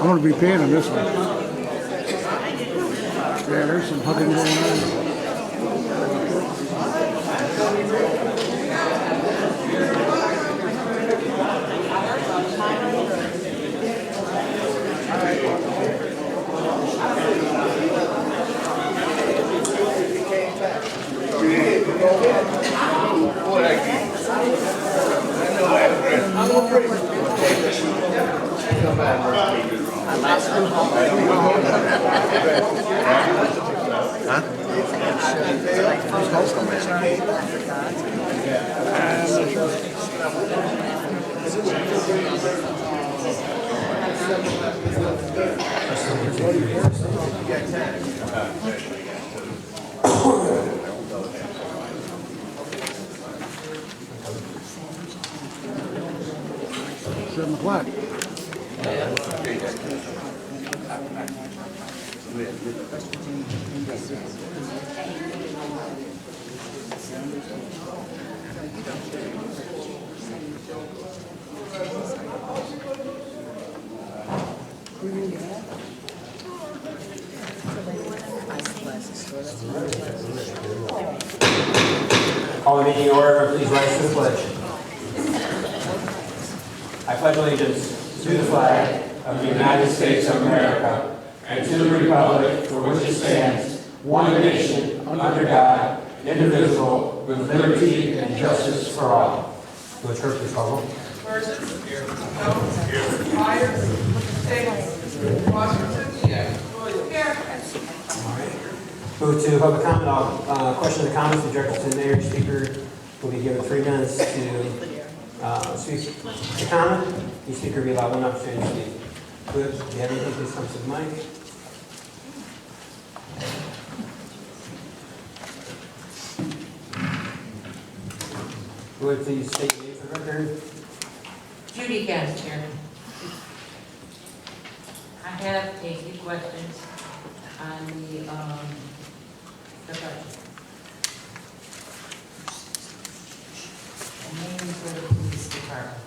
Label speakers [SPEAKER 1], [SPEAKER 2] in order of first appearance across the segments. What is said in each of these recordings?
[SPEAKER 1] I'm gonna be paying on this one. Yeah, there's some hugging going on. Seven o'clock.
[SPEAKER 2] Call the meeting to order. Please rise to the pledge. I pledge allegiance to the flag of the United States of America and to the republic for which it stands, one nation, under God, indivisible, with liberty and justice for all. Will the church please call roll?
[SPEAKER 3] Persons? Here. Myers? Tate? Washington? Here.
[SPEAKER 2] Move to public comment. All questions and comments directed to the mayor. Speaker will be given 3 minutes to speak to comment. Each speaker will be allowed 1 opportunity to speak. Good. If you have anything, please come to the mic. Would please state your name for the record?
[SPEAKER 4] Judy Gaster. I have a few questions on the budget. And mainly for the police department.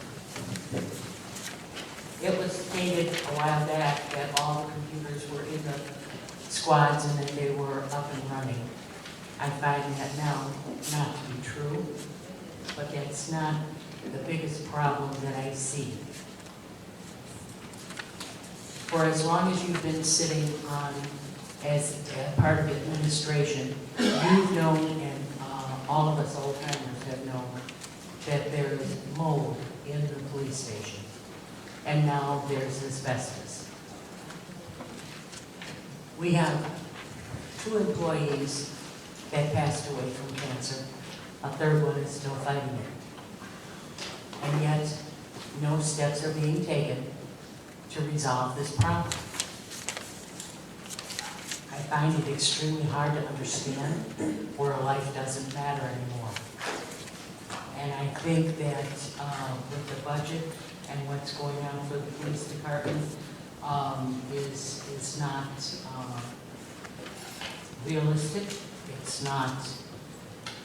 [SPEAKER 4] It was stated a while back that all the computers were in the squads and that they were up and running. I find that now not to be true, but that's not the biggest problem that I see. For as long as you've been sitting on as part of administration, you've known, and all of us old timers have known, that there is mold in the police station. And now there's asbestos. We have 2 employees that passed away from cancer. A 3rd one is still fighting it. And yet, no steps are being taken to resolve this problem. I find it extremely hard to understand where life doesn't matter anymore. And I think that with the budget and what's going on for the police department is not realistic. It's not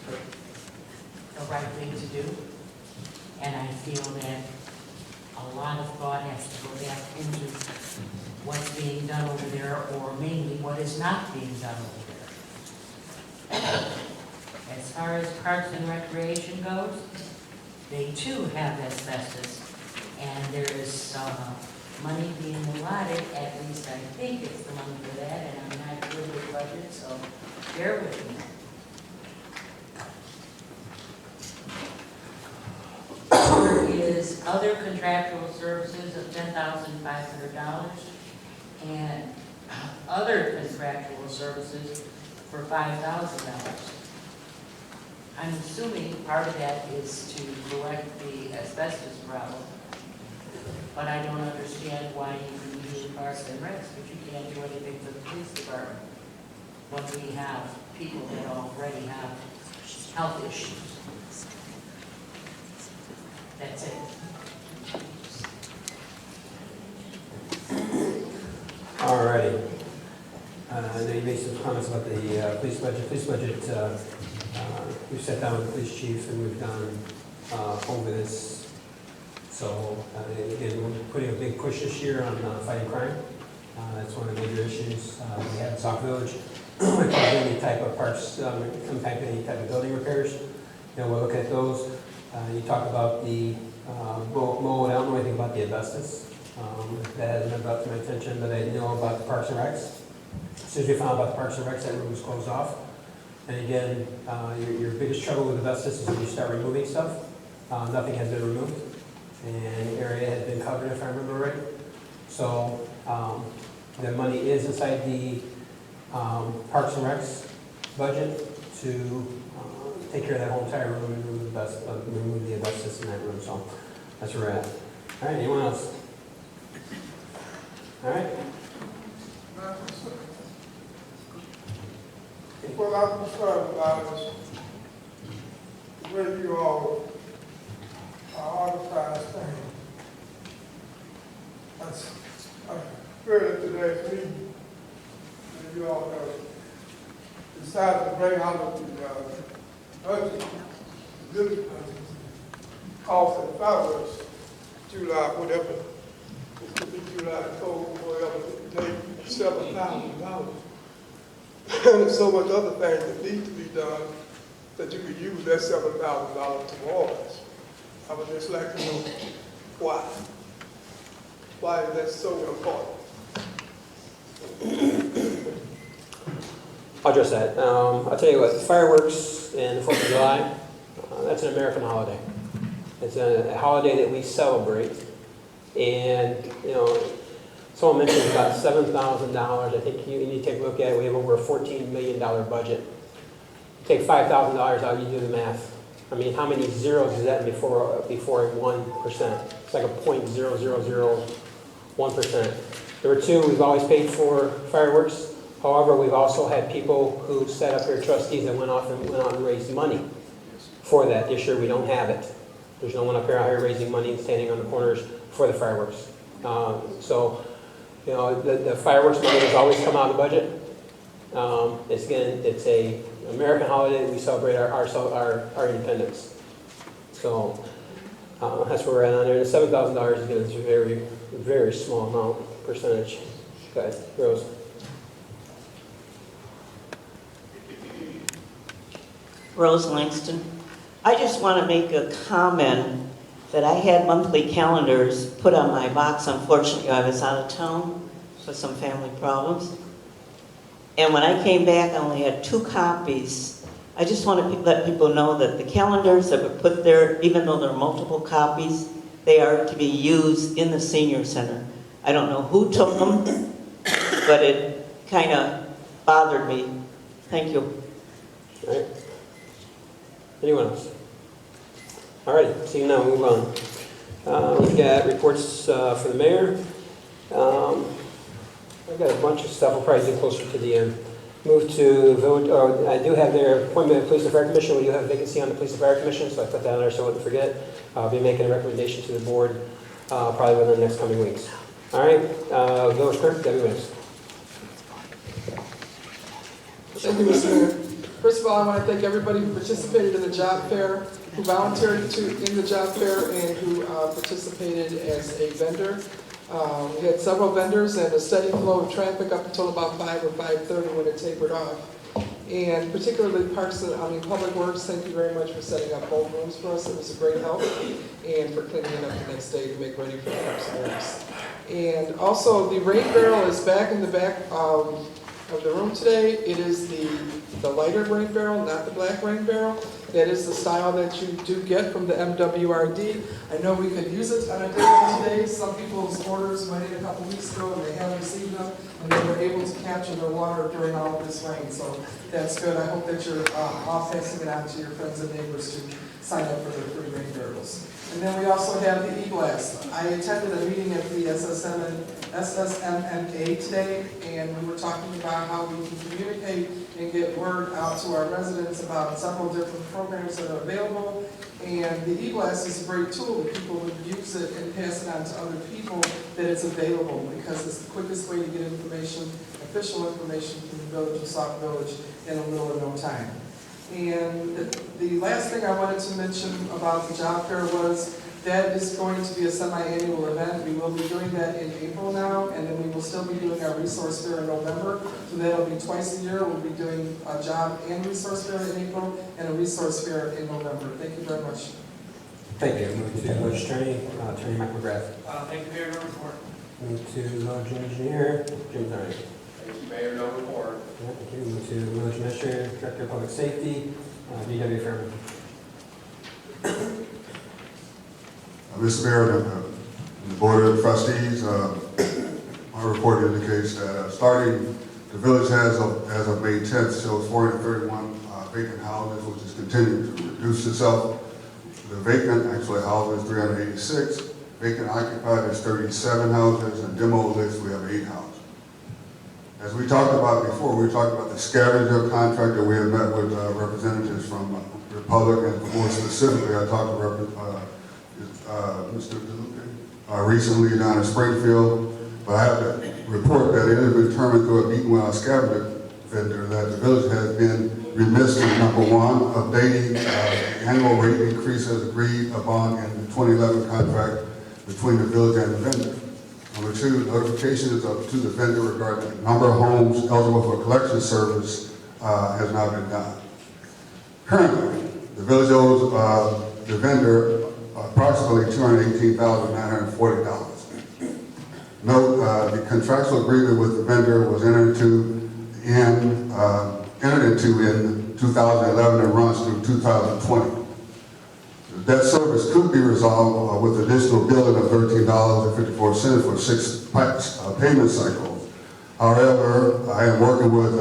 [SPEAKER 4] the right thing to do. And I feel that a lot of thought has to go back into what's being done over there, or mainly what is not being done over there. As far as Parks and Recreation goes, they too have asbestos, and there is money being allotted, at least I think it's the money for that, and I'm not good with budget, so bear with me. There is other contractual services of $10,500 and other contractual services for $5,000. I'm assuming part of that is to correct the asbestos problem, but I don't understand why you can do Parks and Recs, but you can't do anything for the police department when we have people that already have health issues. That's it.
[SPEAKER 2] All righty. I know you made some comments about the police budget. Police budget, we've sat down with the police chief and we've gone over this
[SPEAKER 5] So again, we're putting a big push this year on fighting crime. That's one of the major issues we have in Sauk Village. When it comes to any type of parks, any type of building repairs, we'll look at those. You talk about the mold. I don't know anything about the asbestos. That hasn't been brought to my attention, but I know about the Parks and Recs. As soon as we found out about the Parks and Recs, that room was closed off. And again, your biggest trouble with asbestos is when you start removing stuff. Nothing has been removed, and the area has been covered, if I remember right. So the money is inside the Parks and Recs budget to take care of that whole entire room and remove the asbestos in that room. So that's where we're at. All right, anyone else? All right.
[SPEAKER 6] What I'm concerned about is where you all are organized thing. I heard at today's meeting that you all have decided to bring out the budget, this budget, cost and fireworks, July, whatever, it could be July, cold, whatever, it could take $7,000. And there's so much other things that need to be done that you could use that $7,000 towards. I would just like to know why. Why is that so important?
[SPEAKER 5] I'll address that. I'll tell you what, the fireworks and the 4th of July, that's an American holiday. It's a holiday that we celebrate. And, someone mentioned about $7,000. I think you need to take a look at it. We have over a $14 million budget. You take $5,000 out, you do the math. I mean, how many zeros is that before 1%? It's like a 0.0001%. Number two, we've always paid for fireworks. However, we've also had people who set up here, trustees, that went out and raised money for that. This year we don't have it. There's no one up here out here raising money and standing on the corners for the fireworks. The fireworks money has always come out of the budget. It's a American holiday that we celebrate our independence. So that's where we're at on there. The $7,000 is a very, very small amount, percentage. Okay, Rose.
[SPEAKER 7] Rose Langston. I just want to make a comment that I had monthly calendars put on my box. Unfortunately, I was out of town for some family problems. And when I came back, I only had 2 copies. I just want to let people know that the calendars that were put there, even though there are multiple copies, they are to be used in the senior center. I don't know who took them, but it kind of bothered me. Thank you.
[SPEAKER 5] All right. Anyone else? All right, seeing now, move on. We've got reports for the mayor. I've got a bunch of stuff. We'll probably do closer to the end. Move to vote. I do have their appointment of the Police and Fire Commission. We do have a vacancy on the Police and Fire Commission, so I put that on there so I wouldn't forget. I'll be making a recommendation to the board probably within the next coming weeks. All right, Village Clerk, Debbie Williams.
[SPEAKER 3] Thank you, Mr. Mayor. First of all, I want to thank everybody who participated in the job fair, who volunteered in the job fair, and who participated as a vendor. We had several vendors and a steady flow of traffic up until about 5 or 5:30 when it tapered off. And particularly Public Works, thank you very much for setting up both rooms for us. It was a great help. And for cleaning it up the next day to make ready for the Parks and Recs. And also, the rain barrel is back in the back of the room today. It is the lighter rain barrel, not the black rain barrel. That is the style that you do get from the MWRD. I know we could use it on a day like today. Some people's orders went in a couple weeks ago and they haven't received them, and they were able to capture their water during all of this rain. So that's good. I hope that you're all passing it on to your friends and neighbors to sign up for their free rain barrels. And then we also have the e-blast. I attended a meeting at the SSMMA today, and we were talking about how we can communicate and get word out to our residents about several different programs that are available. And the e-blast is a great tool that people would use it and pass it on to other people that it's available, because it's the quickest way to get information, official information from the village of Sauk Village in a little or no time. And the last thing I wanted to mention about the job fair was That is going to be a semi-annual event. We will be doing that in April now, and then we will still be doing our resource fair in November. So that'll be twice a year. We'll be doing a job and resource fair in April and a resource fair in November. Thank you very much.
[SPEAKER 5] Thank you. Move to village attorney, Attorney Mike McGrath.
[SPEAKER 8] Thank you, Mayor, no report.
[SPEAKER 5] Move to village engineer, Jim Zernick.
[SPEAKER 8] Thank you, Mayor, no report.
[SPEAKER 5] Yeah, thank you. Move to village administrator, Director of Public Safety, D.W. Fairman.
[SPEAKER 9] Mr. Mayor, the Board of Trustees, my report indicates that starting the village as of May 10th shows 431 vacant houses, which is continuing to reduce itself. The vacant actually houses 386, vacant occupied is 37 houses, and demo list we have 8 houses. As we talked about before, we talked about the scavenger contract that we have met with representatives from Republic, and more specifically, I talked to Mr. DeLuca recently down in Springfield, but I have to report that it has been determined through a meeting with our scavenger vendor that the village has been remiss in number one, updating the annual rate increases agreed upon in the 2011 contract between the village and the vendor. Number two, notifications to the vendor regarding the number of homes eligible for collection service has not been done. Currently, the village owes the vendor approximately $218,940. Note, the contractual agreement with the vendor was entered into in 2011 and runs through 2020. The debt service could be resolved with additional billing of $13.54 for 6 payment cycles. However, I am working with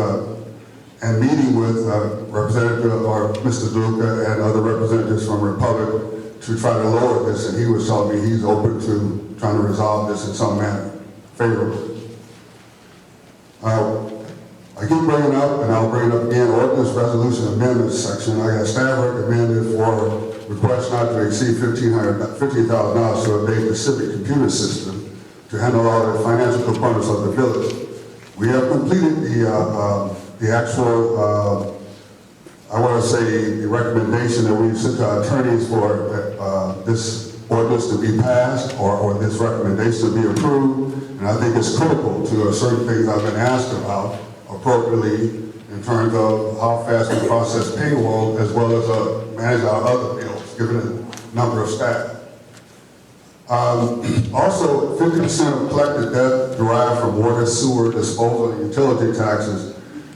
[SPEAKER 9] and meeting with Representative or Mr. DeLuca and other representatives from Republic to try to lower this, and he was telling me he's open to trying to resolve this in some manner favorably. I keep bringing up, and I'll bring it up again, ordinance resolution amendments section. I got staff recommended for request not to exceed $15,000 to update the civic computer system to handle all the financial components of the village. We have completed the actual, I want to say, the recommendation that we sent to our attorneys for this ordinance to be passed or this recommendation to be approved. And I think it's critical to certain things I've been asked about appropriately in terms of how fast we process payroll as well as manage our other bills, given the number of staff. Also, 50% of collected debt derived from water, sewer, disposal, and utility taxes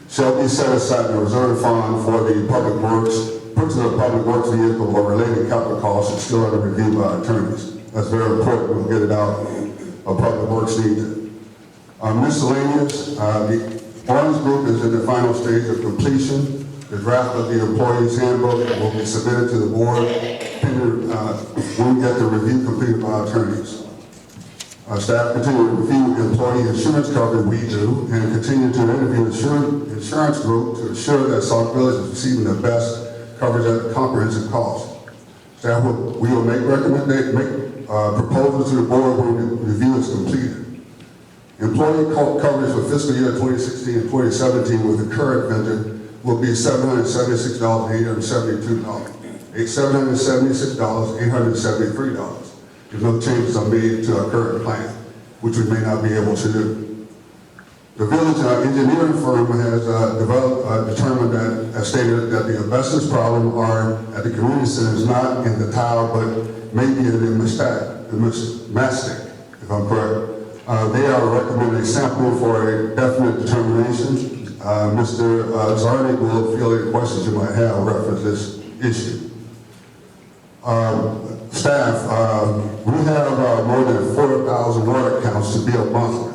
[SPEAKER 9] shall be set aside in a reserve fund for the public works, purchase of public works vehicle or related capital costs is still under review by attorneys. That's very important. We'll get it out of public works needed. Miscellaneous, the Orange Group is in the final stage of completion. The draft of the employee's handbook will be submitted to the board when we get the review completed by our attorneys. Staff continue to review employee insurance coverage, we do, and continue to interview insurance group to ensure that Sauk Village is receiving the best coverage at a comprehensive cost. Staff we will make proposals to the board when the review is completed. Employee coverage for fiscal year 2016 and 2017 with the current vendor will be $776,872. $776,873 if no changes are made to our current plan, which we may not be able to do. The village engineering firm has determined that, as stated, that the asbestos problem at the community center is not in the tile, but maybe in the mastic, if I'm correct. They are recommending a sample for a definite determination. Mr. Zarnik will field any questions you might have reference this issue. Staff, we have more than 4,000 water accounts to bill monthly.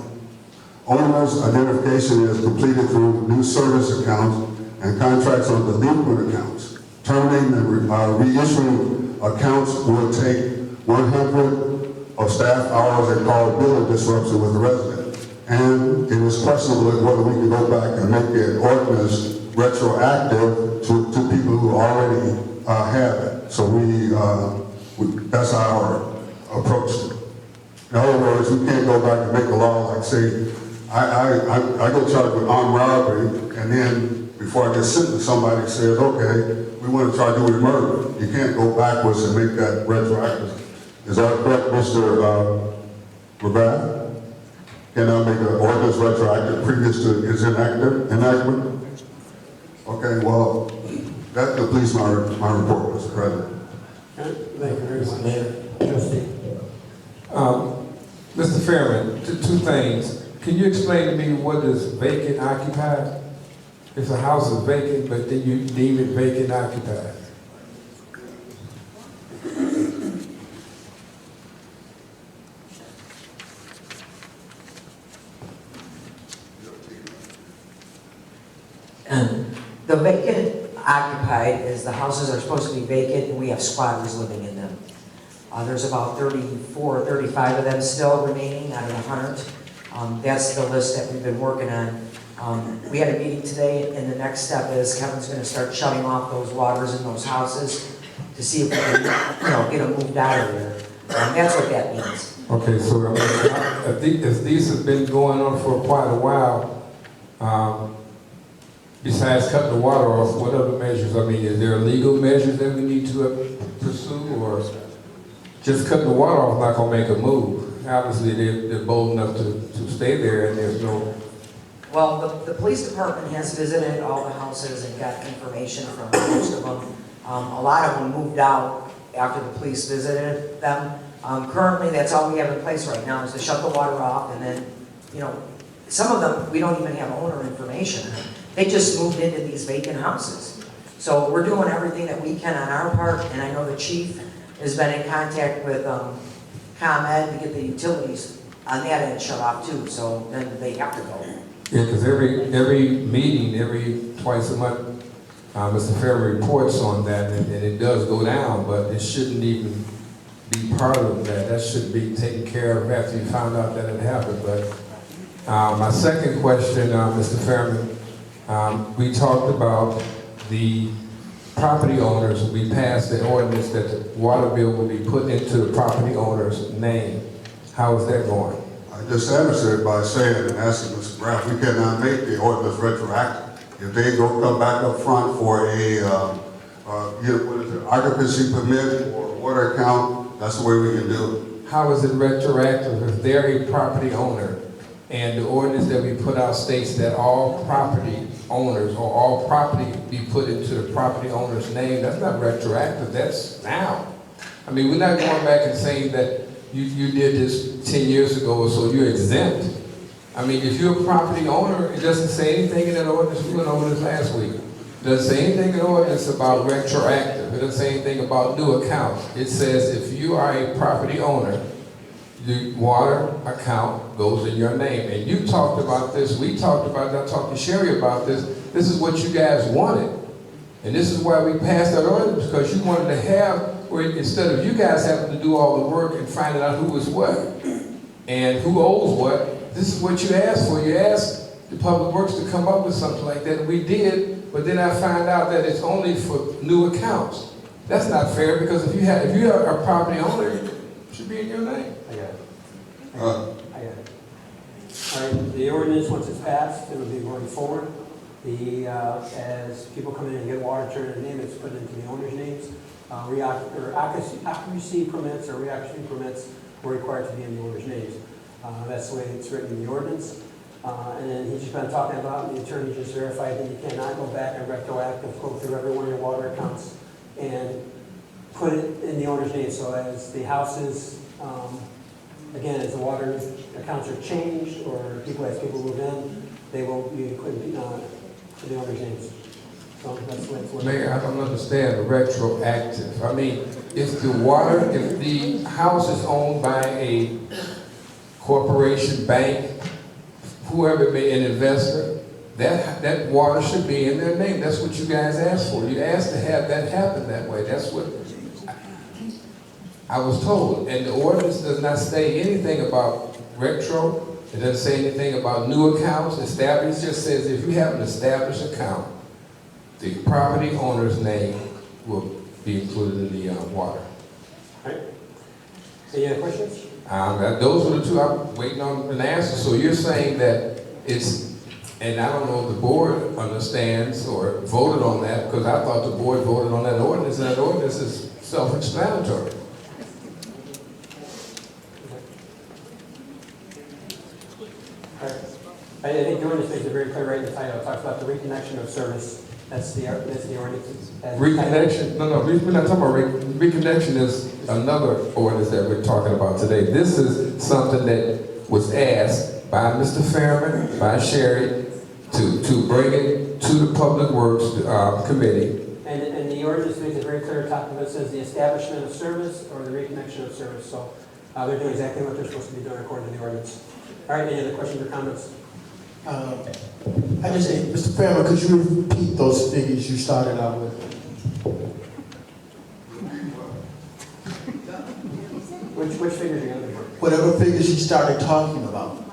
[SPEAKER 9] Owners' identification is completed through new service accounts and contracts on delinquent accounts. Terminating and reissuing accounts will take 100 of staff hours and cause billing disruption with the resident. And it is questionable whether we can go back and make the ordinance retroactive to people who already have it. So that's our approach to it. In other words, we can't go back and make a law like, say, I get charged with armed robbery, and then before I get sentenced, somebody says, okay, we want to charge you with murder. You can't go backwards and make that retroactive. Is that correct, Mr. McGrath? Can I make an ordinance retroactive previous to its enactment? Okay, well, that completes my report, Mr. President.
[SPEAKER 5] Thank you very much.
[SPEAKER 2] Mayor.
[SPEAKER 5] Trustee.
[SPEAKER 2] Mr. Fairman, two things. Can you explain to me what is vacant occupied? If a house is vacant, but then you deem it vacant occupied.
[SPEAKER 10] The vacant occupied is the houses are supposed to be vacant and we have squatters living in them. There's about 34 or 35 of them still remaining out of 100. That's the list that we've been working on. We had a meeting today and the next step is Kevin's going to start shutting off those waters in those houses to see if we can get them moved out of there. That's what that means.
[SPEAKER 2] Okay, so if these have been going on for quite a while, besides cutting the water off, what other measures? I mean, is there legal measures that we need to pursue, or just cutting the water off not gonna make a move? Obviously, they're bold enough to stay there, and there's no.
[SPEAKER 10] Well, the police department has visited all the houses and got information from most of them. A lot of them moved out after the police visited them. Currently, that's all we have in place right now is to shut the water off, and then, some of them we don't even have owner information. They just moved into these vacant houses. So we're doing everything that we can on our part, and I know the chief has been in contact with ComEd to get the utilities on that end shut off too, so then they have to go.
[SPEAKER 2] Yeah, because every meeting, twice a month, Mr. Fairman reports on that, and it does go down, but it shouldn't even be part of that. That should be taken care of after you found out that it happened. But my second question, Mr. Fairman, we talked about the property owners. We passed the ordinance that the water bill will be put into the property owner's name. How is that going?
[SPEAKER 9] I just answered by saying and asking Mr. Graff, we cannot make the ordinance retroactive. If they go come back up front for a, what is it, occupancy permit or water account, that's the way we can do it.
[SPEAKER 2] How is it retroactive if they're a property owner and the ordinance that we put out states that all property owners or all property be put into the property owner's name? That's not retroactive, that's now. I mean, we're not going back and saying that you did this 10 years ago or so, you're exempt. I mean, if you're a property owner, it doesn't say anything in that ordinance. We went over this last week. It doesn't say anything in the ordinance about retroactive. It doesn't say anything about new accounts. It says if you are a property owner, the water account goes in your name. And you talked about this, we talked about it, I talked to Sherry about this. This is what you guys wanted. And this is why we passed that ordinance, because you wanted to have, where instead of you guys having to do all the work and finding out who is what and who owes what, this is what you asked for. You asked the Public Works to come up with something like that, and we did, but then I found out that it's only for new accounts. That's not fair, because if you are a property owner, it should be in your name.
[SPEAKER 5] I got it. I got it. All right, the ordinance, once it's passed, it will be going forward. As people come in and get water turned in their name, it's put into the owner's names. Occupancy permits or reoccupancy permits were required to be in the owner's names. That's the way it's written in the ordinance. And then he's just been talking about, and the attorney just verified that you cannot go back and retroactive, go through every one of your water accounts and put it in the owner's name. So as the houses, again, as the water accounts are changed or as people move in, they will be put in the owner's names. So that's the way it's working.
[SPEAKER 2] Mayor, I don't understand the retroactive. I mean, if the house is owned by a corporation, bank, whoever may, an investor, that water should be in their name. That's what you guys asked for. You asked to have that happen that way. That's what I was told. And the ordinance does not say anything about retro. It doesn't say anything about new accounts, established. It just says if you have an established account, the property owner's name will be included in the water.
[SPEAKER 5] All right. Any other questions?
[SPEAKER 2] Those are the two I'm waiting on an answer. So you're saying that it's, and I don't know if the board understands or voted on that, because I thought the board voted on that ordinance, and that ordinance is self-explanatory.
[SPEAKER 5] clear right in the title, it talks about the reconnection of service. That's the ordinance.
[SPEAKER 2] Reconnection, no, we're not talking about reconnection is another ordinance that we're talking about today. This is something that was asked by Mr. Fairman, by Sherry, to bring it to the Public Works Committee.
[SPEAKER 5] And the ordinance makes it very clear, top of it says the establishment of service or the reconnection of service. So they're doing exactly what they're supposed to be doing according to the ordinance. All right, any other questions or comments?
[SPEAKER 11] I just say, Mr. Fairman, could you repeat those figures you started out with?
[SPEAKER 5] Which figures are you looking for?
[SPEAKER 11] Whatever figures he started talking about.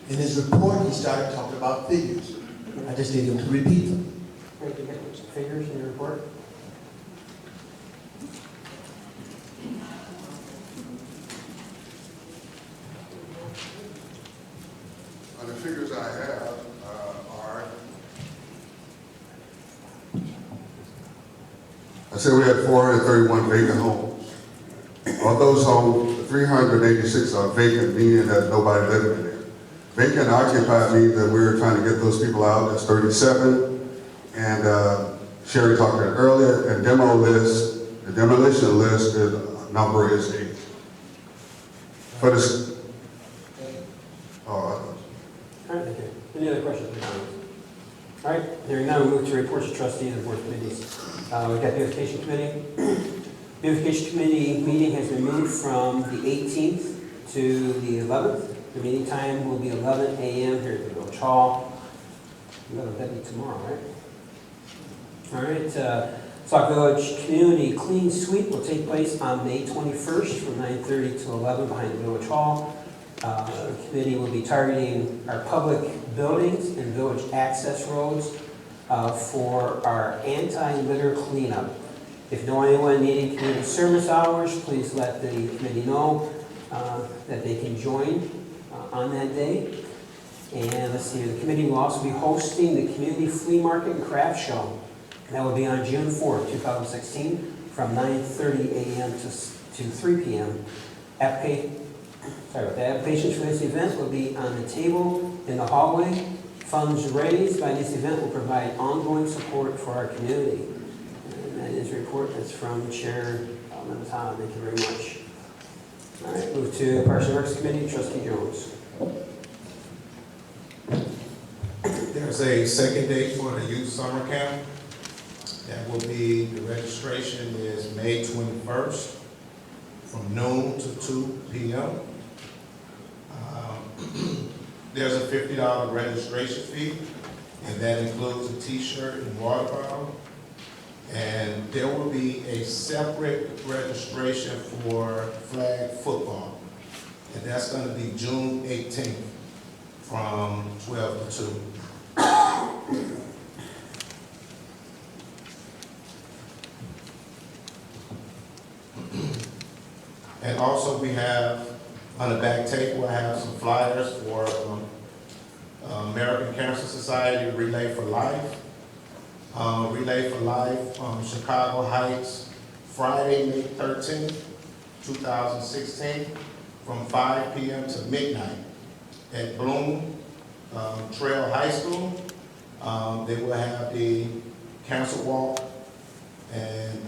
[SPEAKER 11] In his report, he started talking about figures. I just need him to repeat them.
[SPEAKER 5] Did you get some figures in your report?
[SPEAKER 9] The figures I have are, I said we had 431 vacant homes. Of those homes, 386 are vacant, meaning that nobody living in there. Vacant occupied means that we're trying to get those people out. That's 37. And Sherry talked about earlier, and the demolition list, the number is 8. For this,
[SPEAKER 5] All right, thank you. Any other questions or comments? All right, hearing none, we'll move to reports of trustees and board committees. We've got Beautification Committee. Beautification Committee meeting has been moved from the 18th to the 11th. The meeting time will be 11 a.m. here at the Village Hall. That'll be tomorrow, right? All right, Sauk Village Community Clean Sweep will take place on May 21st from 9:30 to 11 behind the Village Hall. The committee will be targeting our public buildings and village access roads for our anti-litter cleanup. If you know anyone needing community service hours, please let the committee know that they can join on that day. And let's see, the committee will also be hosting the Community Flea Market and Craft Show. That will be on June 4th, 2016, from 9:30 a.m. to 3 p.m. The applications for this event will be on the table in the hallway. Funds raised by this event will provide ongoing support for our community. And that is a report that's from Chair Tom. Thank you very much. All right, move to Parks and Recs Committee, Trustee Jones.
[SPEAKER 12] There's a second date for the youth summer camp. That will be, the registration is May 21st from noon to 2 p.m. There's a $50 registration fee, and that includes a t-shirt and water bottle. And there will be a separate registration for flag football. And that's going to be June 18th from 12 to 2. And also we have, on the back table, I have some flyers for American Cancer Society Relay for Life. Relay for Life, Chicago Heights, Friday, May 13th, 2016, from 5 p.m. to midnight at Bloom Trail High School. They will have the cancer walk, and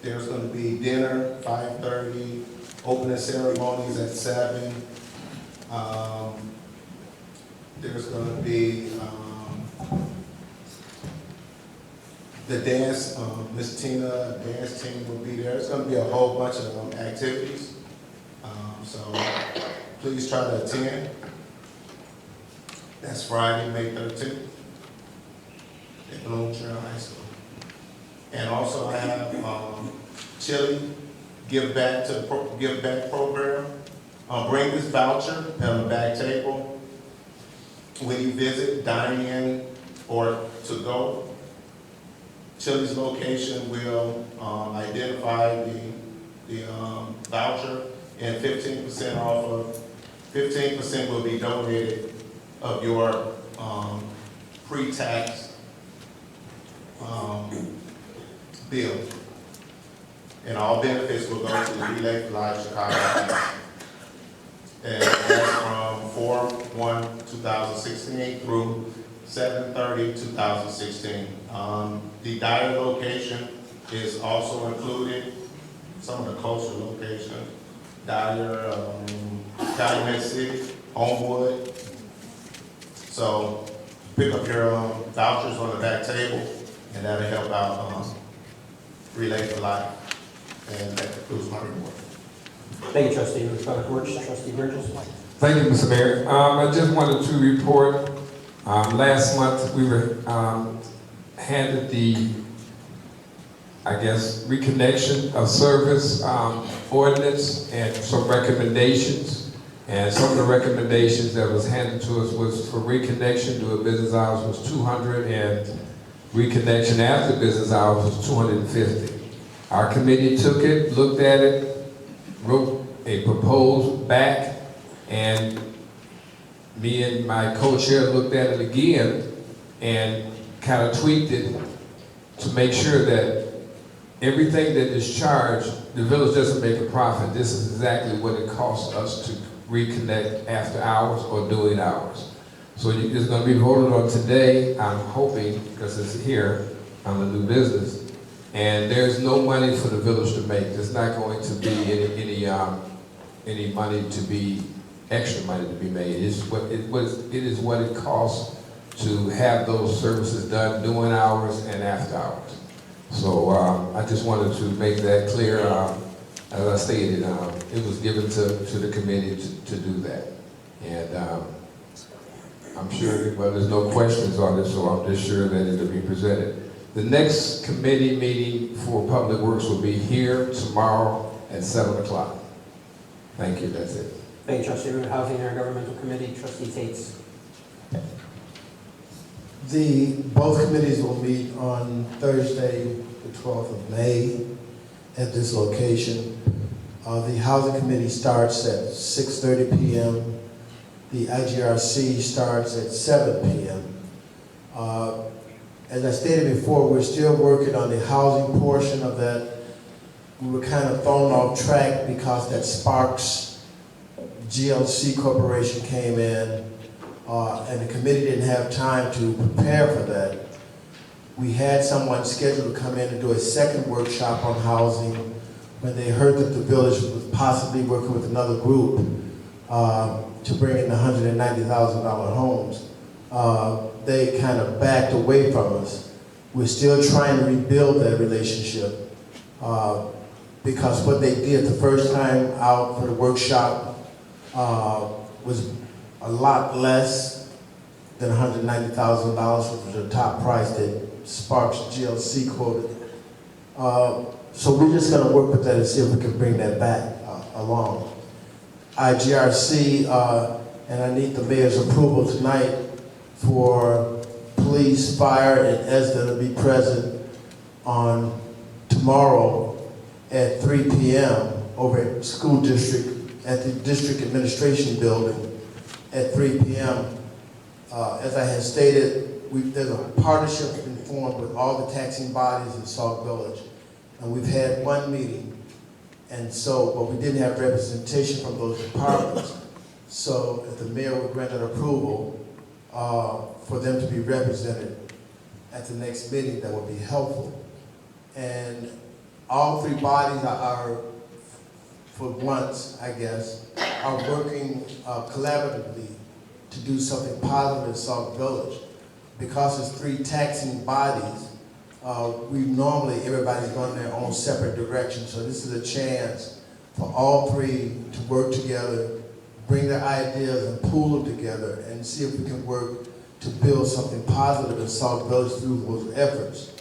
[SPEAKER 12] there's going to be dinner, 5:30, opening ceremonies at 7. There's going to be the dance, Miss Tina, dance team will be there. It's going to be a whole bunch of activities. So please try to attend. That's Friday, May 13th at Bloom Trail High School. And also I have Chili Give Back program. Bring this voucher on the back table. When you visit, dine in or to go, Chili's location will identify the voucher, and 15% off of 15% will be donated of your pre-tax bill. And all benefits will go to the Relay for Life Chicago. And that's from 4/1/2016 through 7/30/2016. The Dyer location is also included, some of the closer locations, Dyer, Calumet City, Homewood. So pick up your vouchers on the back table, and that'll help out Relay for Life. And that concludes my report.
[SPEAKER 5] Thank you, trustee. Public Works, trustee Burgess.
[SPEAKER 2] Thank you, Mr. Mayor. I just wanted to report, last month we were handed the, I guess, reconnection of service ordinance and some recommendations. And some of the recommendations that was handed to us was for reconnection during business hours was 200 and reconnection after business hours was 250. Our committee took it, looked at it, wrote a proposal back, and me and my co-chair looked at it again and kind of tweaked it to make sure that everything that is charged, the village doesn't make a profit. This is exactly what it costs us to reconnect after hours or during hours. So it's going to be voted on today, I'm hoping, because it's here on the new business. And there's no money for the village to make. There's not going to be any money to be, extra money to be made. It is what it costs to have those services done during hours and after hours. So I just wanted to make that clear. As I stated, it was given to the committee to do that. And I'm sure, well, there's no questions on it, so I'm just sure that it'll be presented. The next committee meeting for Public Works will be here tomorrow at 7 o'clock. Thank you, that's it.
[SPEAKER 5] Thank you, trustee Root. Housing and Intergovernmental Committee, trustee Tates.
[SPEAKER 11] Both committees will meet on Thursday, the 12th of May at this location. The Housing Committee starts at 6:30 p.m. The IGRC starts at 7 p.m. As I stated before, we're still working on the housing portion of that. We were kind of thrown off track because that Sparks GLC Corporation came in, and the committee didn't have time to prepare for that. We had someone scheduled to come in and do a second workshop on housing when they heard that the village was possibly working with another group to bring in the $190,000 homes. They kind of backed away from us. We're still trying to rebuild that relationship because what they did the first time out for the workshop was a lot less than $190,000, which was the top price that Sparks GLC quoted. So we're just going to work with that and see if we can bring that back along. IGRC, and I need the mayor's approval tonight for police, fire, and ESDA to be present on tomorrow at 3 p.m. over at school district, at the district administration building at 3 p.m. As I had stated, there's a partnership been formed with all the taxing bodies in Sauk Village. And we've had one meeting, and so, but we didn't have representation from those departments. So if the mayor would grant an approval for them to be represented at the next meeting, that would be helpful. And all three bodies are for once, I guess, are working collaboratively to do something positive in Sauk Village. Because it's three taxing bodies, everybody's going their own separate direction. So this is a chance for all three to work together, bring their ideas and pool them together and see if we can work to build something positive in Sauk Village through those efforts.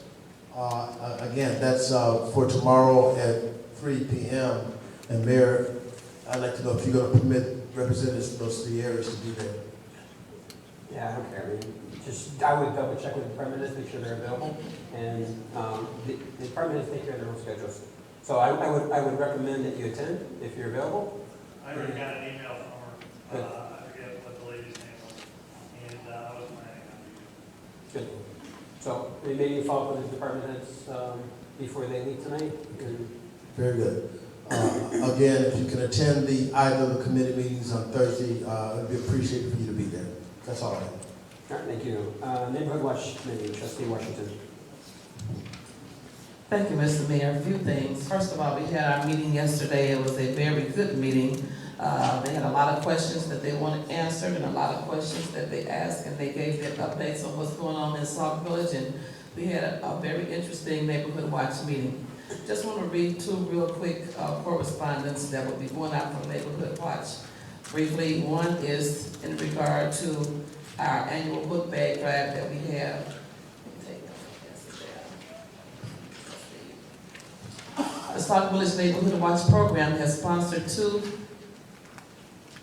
[SPEAKER 11] Again, that's for tomorrow at 3 p.m. And Mayor, I'd like to know if you're going to permit representatives from those three areas to be there.
[SPEAKER 5] Yeah, I don't care. I mean, I would double check with the department heads, make sure they're available, and the department heads take care of their own schedules. So I would recommend that you attend if you're available.
[SPEAKER 13] I already got an email from her. I forget what the lady's name was, and I was planning on
[SPEAKER 5] Good. So maybe you follow up with the department heads before they leave tonight.
[SPEAKER 11] Very good. Again, if you can attend either of the committee meetings on Thursday, it'd be appreciated for you to be there. That's all I have.
[SPEAKER 5] All right, thank you. Neighborhood Watch Committee, Trustee Washington.
[SPEAKER 14] Thank you, Mr. Mayor. A few things. First of all, we had our meeting yesterday. It was a very good meeting. They had a lot of questions that they wanted answered and a lot of questions that they asked, and they gave their updates on what's going on in Sauk Village, and we had a very interesting neighborhood watch meeting. Just want to read two real quick correspondence that will be going out from Neighborhood Watch. Briefly, one is in regard to our annual book bag drive that we have. The Sauk Village Neighborhood Watch program has sponsored 2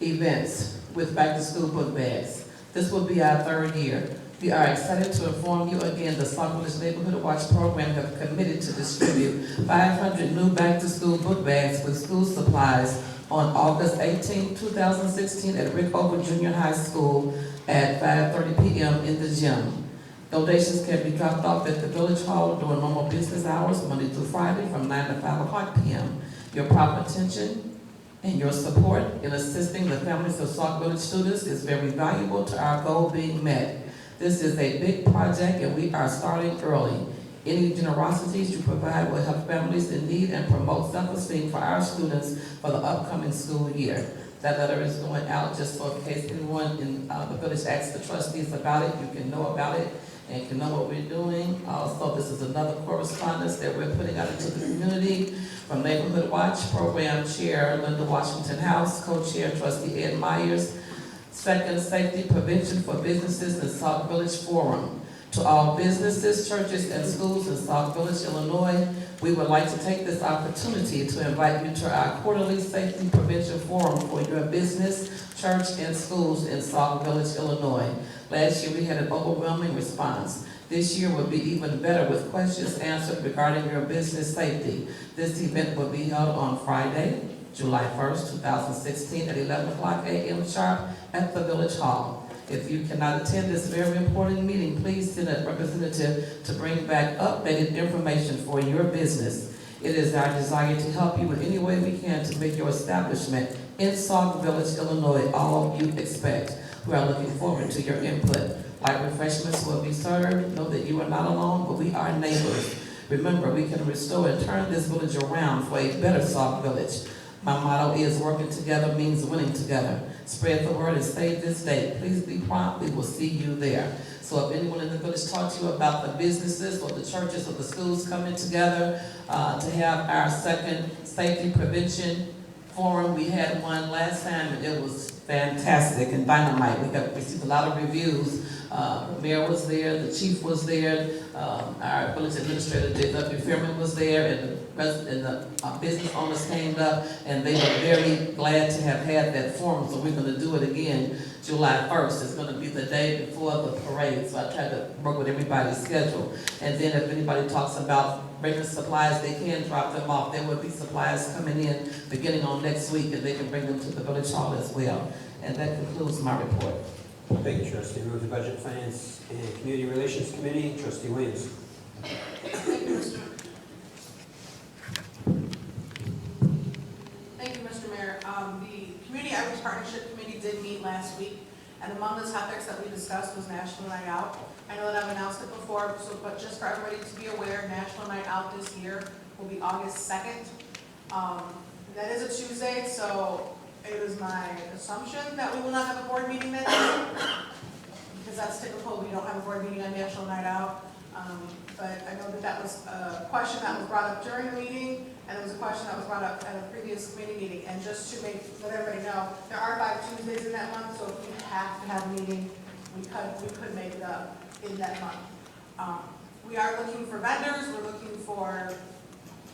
[SPEAKER 14] events with back-to-school book bags. This will be our 3rd year. We are excited to inform you again the Sauk Village Neighborhood Watch program have committed to distribute 500 new back-to-school book bags with school supplies on August 18, 2016 at Rickover Junior High School at 5:30 p.m. in the gym. Donations can be dropped off at the Village Hall during normal business hours, Monday through Friday, from 9 to 5 o'clock p.m. Your proper attention and your support in assisting the families of Sauk Village students is very valuable to our goal being met. This is a big project and we are starting early. Any generosities you provide will help families in need and promote self-esteem for our students for the upcoming school year. That letter is going out just for in case anyone in the village asks the trustees about it. You can know about it and can know what we're doing. Also, this is another correspondence that we're putting out into the community from Neighborhood Watch Program Chair Linda Washington House, Co-Chair Trustee Ed Myers, Second, Safety Prevention for Businesses in Sauk Village Forum. To all businesses, churches, and schools in Sauk Village, Illinois, we would like to take this opportunity to invite you to our quarterly Safety Prevention Forum for your business, church, and schools in Sauk Village, Illinois. Last year, we had an overwhelming response. This year will be even better with questions answered regarding your business safety. This event will be held on Friday, July 1st, 2016 at 11 o'clock a.m. sharp at the Village Hall. If you cannot attend this very important meeting, please send a representative to bring back updated information for your business. It is our desire to help you in any way we can to make your establishment in Sauk Village, Illinois, all you expect. We are looking forward to your input. Light refreshments will be served. Know that you are not alone, but we are neighbors. Remember, we can restore and turn this village around for a better Sauk Village. My motto is working together means winning together. Spread the word and save this date. Please be prompt. We will see you there. So if anyone in the village talks to you about the businesses or the churches or the schools coming together to have our second safety prevention forum, we had one last time and it was fantastic and dynamite. We received a lot of reviews. The mayor was there, the chief was there, our village administrator, J.W. Fairman, was there, and the business owners came up, and they were very glad to have had that forum. So we're going to do it again July 1st. It's going to be the day before the parade. So I tried to work with everybody's schedule. And then if anybody talks about bringing supplies, they can drop them off. There will be supplies coming in beginning on next week, and they can bring them to the Village Hall as well. And that concludes my report.
[SPEAKER 5] Thank you, Trustee. Move to Budget, Finance, and Community Relations Committee. Trustee Williams.
[SPEAKER 15] Thank you, Mr. Mayor. The Community Outreach Partnership Committee did meet last week, and among the topics that we discussed was National Night Out. I know that I've announced it before, but just for everybody to be aware, National Night Out this year will be August 2nd. That is a Tuesday, so it is my assumption that we will not have a board meeting that day, because that's typical. We don't have a board meeting on National Night Out. But I know that that was a question that was brought up during the meeting, and it was a question that was brought up at a previous committee meeting. And just to let everybody know, there are 5 Tuesdays in that month, so if we have to have a meeting, we could make it up in that month. We are looking for vendors. We're looking for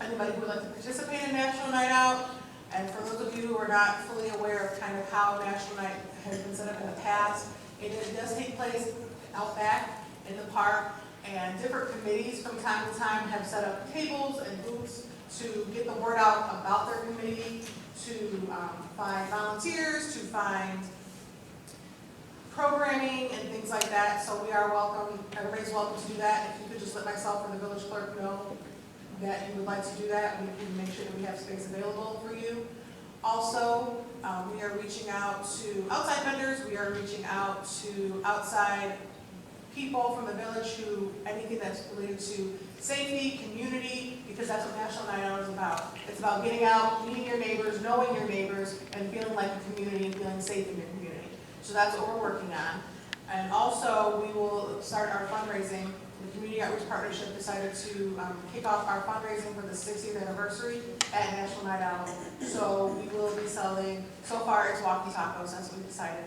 [SPEAKER 15] anybody who would like to participate in National Night Out. And for those of you who are not fully aware of kind of how National Night has been set up in the past, it does take place out back in the park, and different committees from time to time have set up tables and booths to get the word out about their committee, to find volunteers, to find programming and things like that. So we are welcome, everybody's welcome to do that. If you could just let myself or the village clerk know that you would like to do that, we can make sure that we have space available for you. Also, we are reaching out to outside vendors, we are reaching out to outside people from the village who, anything that's related to safety, community, because that's what National Night Out is about. It's about getting out, meeting your neighbors, knowing your neighbors, and feeling like a community and feeling safe in your community. So that's what we're working on. And also, we will start our fundraising. The Community Outreach Partnership decided to kick off our fundraising for the 60th anniversary at National Night Out. So we will be selling, so far it's walkie tacos, that's what we decided.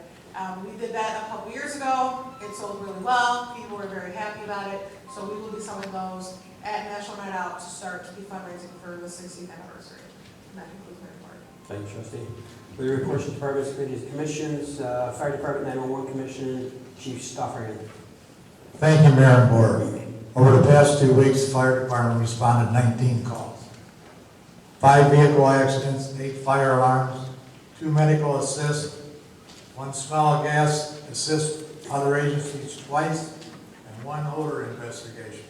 [SPEAKER 15] We did that a couple years ago. It sold really well. People were very happy about it. So we will be selling those at National Night Out to start the fundraising for the 60th anniversary. And that concludes my report.
[SPEAKER 5] Thank you, Trustee. With the reports of departments, committees, commissions, Fire Department 911 Commission, Chief Stofferman.
[SPEAKER 16] Thank you, Mayor and Board. Over the past 2 weeks, the Fire Department responded 19 calls. 5 vehicle accidents, 8 fire alarms, 2 medical assists, 1 smell gas assist other agencies twice, and 1 odor investigation.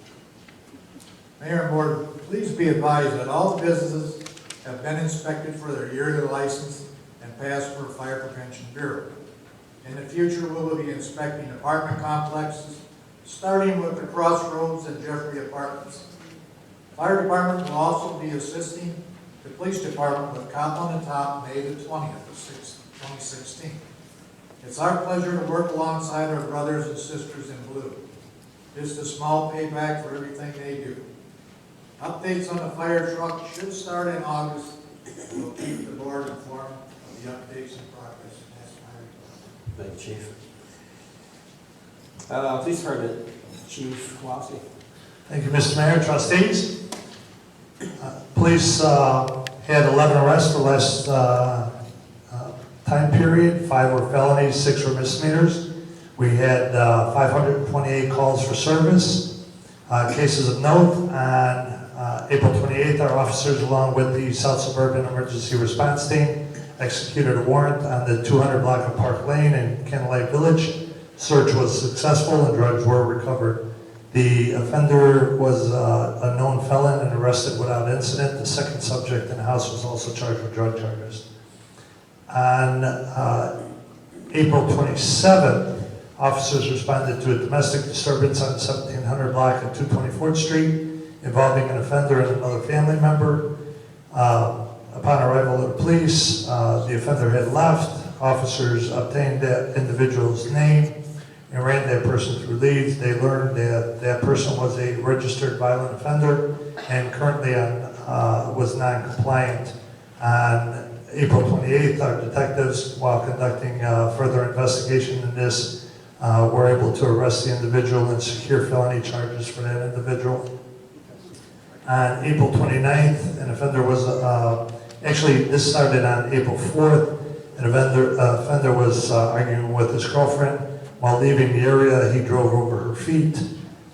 [SPEAKER 16] Mayor and Board, please be advised that all businesses have been inspected for their yearly license and passed for Fire Prevention Bureau. In the future, we will be inspecting apartment complexes, starting with the Crossroads and Jeffrey Apartments. Fire Department will also be assisting the Police Department with Cop on the Top May the 20th of 2016. It's our pleasure to work alongside our brothers and sisters in blue. Just a small payback for everything they do. Updates on the fire truck should start in August. We'll keep the board informed of the updates and progress. That's my report.
[SPEAKER 5] Thank you, Chief. Police Department, Chief Kowalski.
[SPEAKER 17] Thank you, Mr. Mayor, trustees. Police had 11 arrests for last time period. 5 were felonies, 6 were misdemeanors. We had 528 calls for service. Cases of note, on April 28th, our officers, along with the South Suburban Emergency Response Team, executed a warrant on the 200 block of Park Lane in Kennel Lake Village. Search was successful and drugs were recovered. The offender was a known felon and arrested without incident. The second subject in the house was also charged with drug charges. On April 27th, officers responded to a domestic disturbance on the 1700 block of 224th Street involving an offender and another family member. Upon arrival of the police, the offender had left. Officers obtained that individual's name and ran that person through leads. They learned that that person was a registered violent offender and currently was non-compliant. On April 28th, our detectives, while conducting further investigation in this, were able to arrest the individual and secure felony charges for that individual. On April 29th, an offender was, actually this started on April 4th, an offender was arguing with his girlfriend. While leaving the area, he drove over her feet.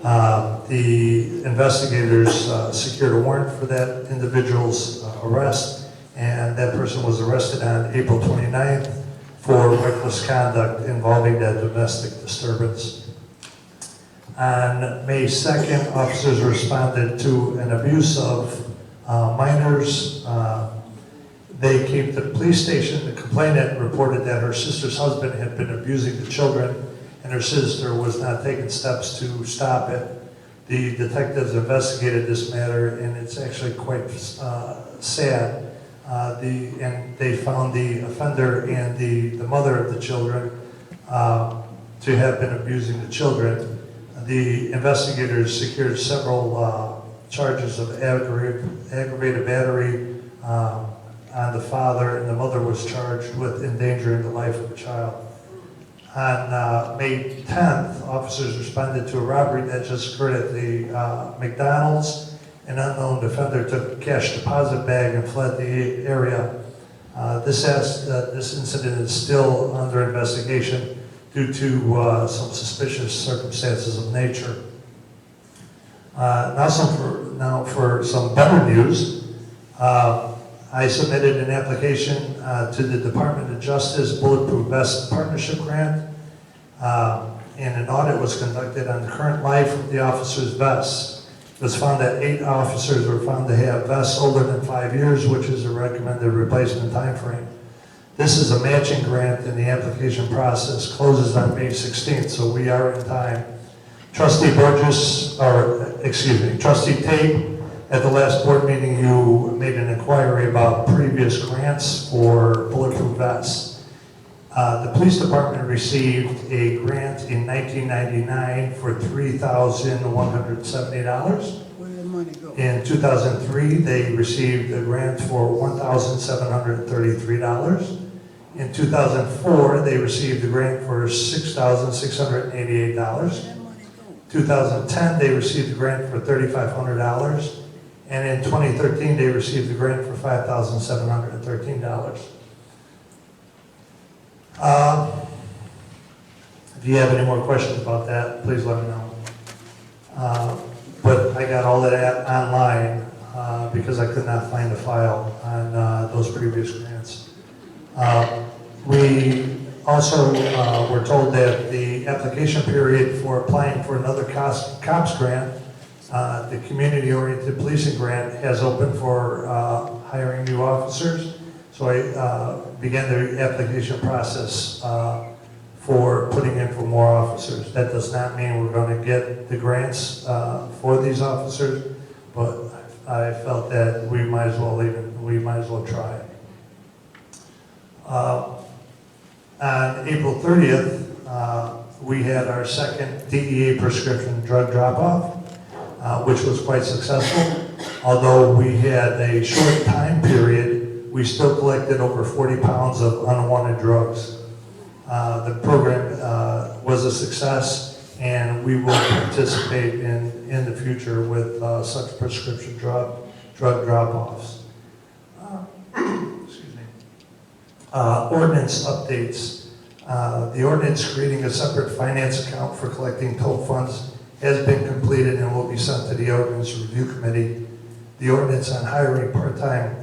[SPEAKER 17] The investigators secured a warrant for that individual's arrest, and that person was arrested on April 29th for reckless conduct involving that domestic disturbance. On May 2nd, officers responded to an abuse of minors. They came to the police station. The complainant reported that her sister's husband had been abusing the children, and her sister was not taking steps to stop it. The detectives investigated this matter, and it's actually quite sad. And they found the offender and the mother of the children to have been abusing the children. The investigators secured several charges of aggravated battery on the father, and the mother was charged with endangering the life of a child. On May 10th, officers responded to a robbery that just occurred at the McDonald's. An unknown offender took a cash deposit bag and fled the area. This incident is still under investigation due to some suspicious circumstances of nature. Now for some better news. I submitted an application to the Department of Justice Bulletproof Vest Partnership Grant, and an audit was conducted on the current life of the officers' vests. It was found that 8 officers were found to have vests older than 5 years, which is a recommended replacement time frame. This is a matching grant and the application process closes on May 16th, so we are in time. Trustee Trustee Tate, at the last board meeting, you made an inquiry about previous grants for bulletproof vests. The police department received a grant in 1999 for $3,170.
[SPEAKER 1] Where did the money go?
[SPEAKER 17] In 2003, they received a grant for $1,733. In 2004, they received a grant for $6,688. 2010, they received a grant for $3,500. And in 2013, they received a grant for $5,713. If you have any more questions about that, please let me know. But I got all of that online because I could not find a file on those previous grants. We also were told that the application period for applying for another COPS grant, the Community Oriented Policing Grant, has opened for hiring new officers. So I began the application process for putting in for more officers. That does not mean we're going to get the grants for these officers, but I felt that we might as well try it. On April 30th, we had our second DEA prescription drug drop-off, which was quite successful. Although we had a short time period, we still collected over 40 pounds of unwanted drugs. The program was a success, and we will participate in the future with such prescription drug drop-offs. Ordinance updates. The ordinance creating a separate finance account for collecting toll funds has been completed and will be sent to the Ordinance Review Committee. The ordinance on hiring part-time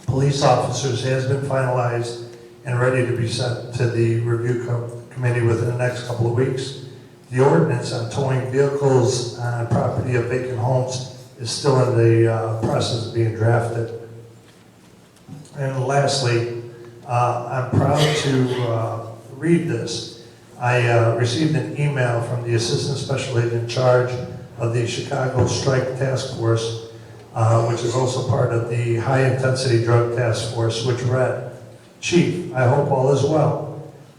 [SPEAKER 17] police officers has been finalized and ready to be sent to the Review Committee within the next couple of weeks. The ordinance on towing vehicles on property of vacant homes is still in the process of being drafted. And lastly, I'm proud to read this. I received an email from the Assistant Special Agent in charge of the Chicago Strike Task Force, which is also part of the High Intensity Drug Task Force, which read, "Chief, I hope all is well.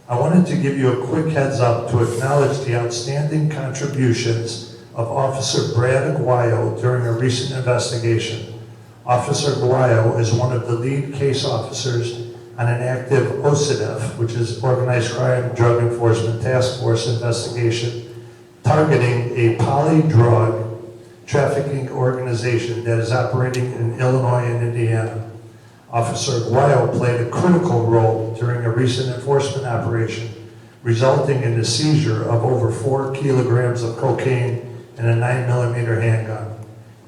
[SPEAKER 17] I wanted to give you a quick heads up to acknowledge the outstanding contributions of Officer Brad Aguayo during a recent investigation. Officer Aguayo is one of the lead case officers on an active OCDF, which is Organized Crime Drug Enforcement Task Force investigation, targeting a poly-drug trafficking organization that is operating in Illinois and Indiana. Officer Aguayo played a critical role during a recent enforcement operation, resulting in the seizure of over 4 kilograms of cocaine and a 9mm handgun.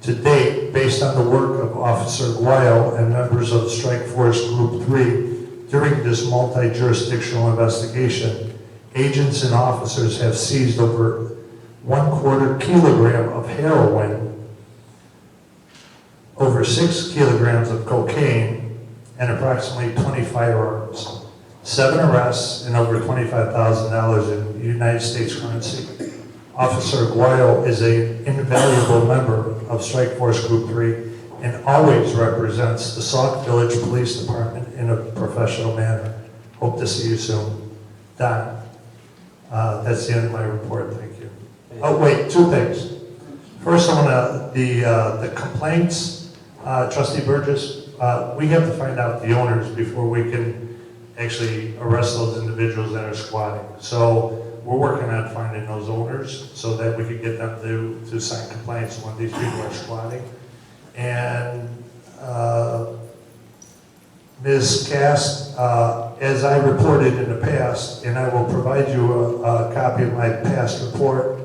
[SPEAKER 17] To date, based on the work of Officer Aguayo and members of Strike Force Group 3, during this multi-jurisdictional investigation, agents and officers have seized over 1/4 kilogram of heroin, over 6 kilograms of cocaine, and approximately 20 firearms, 7 arrests, and over $25,000 in United States currency. Officer Aguayo is an invaluable member of Strike Force Group 3 and always represents the Sauk Village Police Department in a professional manner. Hope to see you soon. Don, that's the end of my report, thank you. Oh wait, 2 things. First, I want the complaints, Trustee Burgess, we have to find out the owners before we can actually arrest those individuals that are squatting. So we're working on finding those owners so that we can get them to sign complaints when these people are squatting. And Ms. Cass, as I reported in the past, and I will provide you a copy of my past report,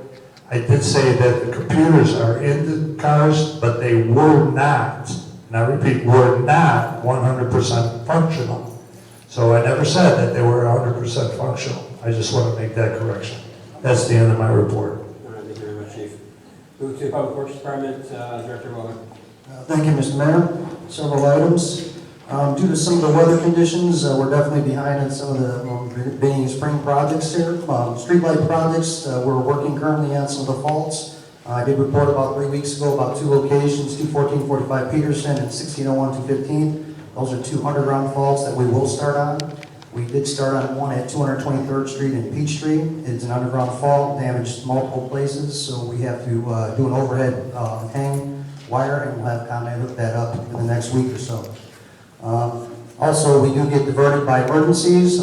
[SPEAKER 17] I did say that the computers are in the cars, but they were not, and I repeat, were not 100% functional. So I never said that they were 100% functional. I just want to make that correction. That's the end of my report.
[SPEAKER 5] All right, thank you very much, Chief. Move to Public Works Department, Director Waller.
[SPEAKER 18] Thank you, Mr. Mayor. Several items. Due to some of the weather conditions, we're definitely behind on some of the beginning of spring projects here. Streetlight projects, we're working currently on some of the faults. I did report about 3 weeks ago about 2 locations, 21445 Peterson and 1601 215. Those are 2 underground faults that we will start on. We did start on one at 223rd Street and Peachtree. It's an underground fault, damaged multiple places, so we have to do an overhead hang wire, and we'll have ComEd hook that up in the next week or so. Also, we do get diverted by emergencies.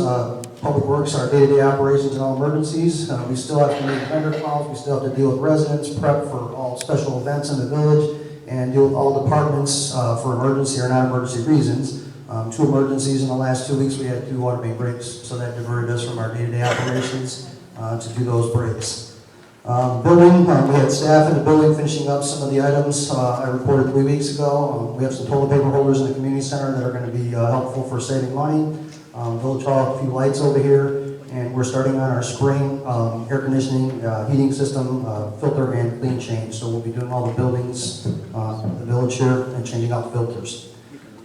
[SPEAKER 18] Public Works, our day-to-day operations in all emergencies. We still have to make vendor calls. We still have to deal with residents, prep for all special events in the village, and deal with all departments for emergency or non-emergency reasons. 2 emergencies in the last 2 weeks. We had 2 water main breaks, so that diverted us from our day-to-day operations to do those breaks. Building, we had staff in the building finishing up some of the items I reported 3 weeks ago. We have some toilet paper holders in the community center that are going to be helpful for saving money. Village Hall, a few lights over here, and we're starting on our spring air conditioning, heating system, filter and clean change. So we'll be doing all the buildings, the village here, and changing out filters.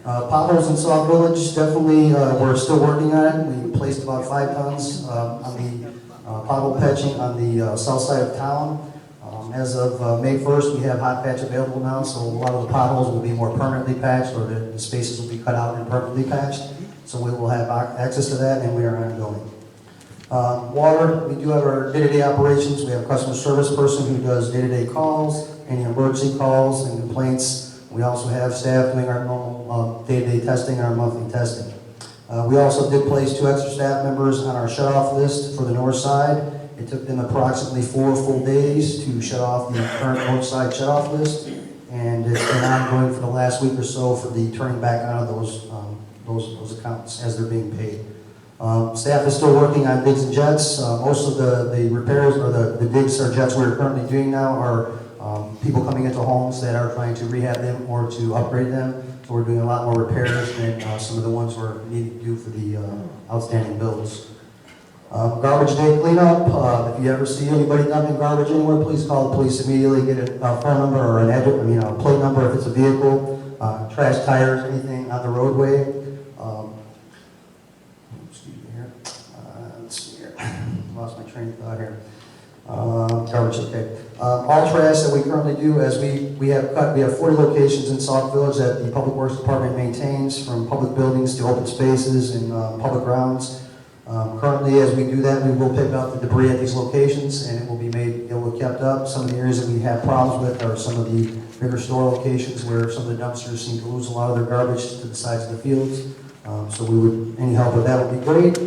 [SPEAKER 18] Potholes in Sauk Village, definitely we're still working on it. We placed about 5 tons on the pothole patching on the south side of town. As of May 1st, we have hot patch available now, so a lot of the potholes will be more permanently patched, or the spaces will be cut out and permanently patched. So we will have access to that, and we are ongoing. Water, we do have our day-to-day operations. We have a customer service person who does day-to-day calls, any emergency calls and complaints. We also have staff doing our normal day-to-day testing and our monthly testing. We also did place 2 extra staff members on our shut-off list for the north side. It took them approximately 4 full days to shut off the current north side shut-off list, and it's been ongoing for the last week or so for the turning back on of those accounts as they're being paid. Staff is still working on digs and jets. Most of the repairs or the digs or jets we're currently doing now are people coming into homes that are trying to rehab them or to upgrade them. So we're doing a lot more repairs than some of the ones we're needing to do for the outstanding bills. Garbage day cleanup. If you ever see anybody dumping garbage anywhere, please call the police immediately. Get a phone number or an address, a plate number if it's a vehicle, trash tires, anything on the roadway. Excuse me here. Let's see here. Lost my train of thought here. Garbage, okay. All trash that we currently do, as we have 40 locations in Sauk Village that the Public Works Department maintains, from public buildings to open spaces and public grounds. Currently, as we do that, we will pick up the debris at these locations, and it will be kept up. Some of the areas that we have problems with are some of the bigger store locations where some of the dumpsters seem to lose a lot of their garbage to the sides of the fields. So any help with that would be great.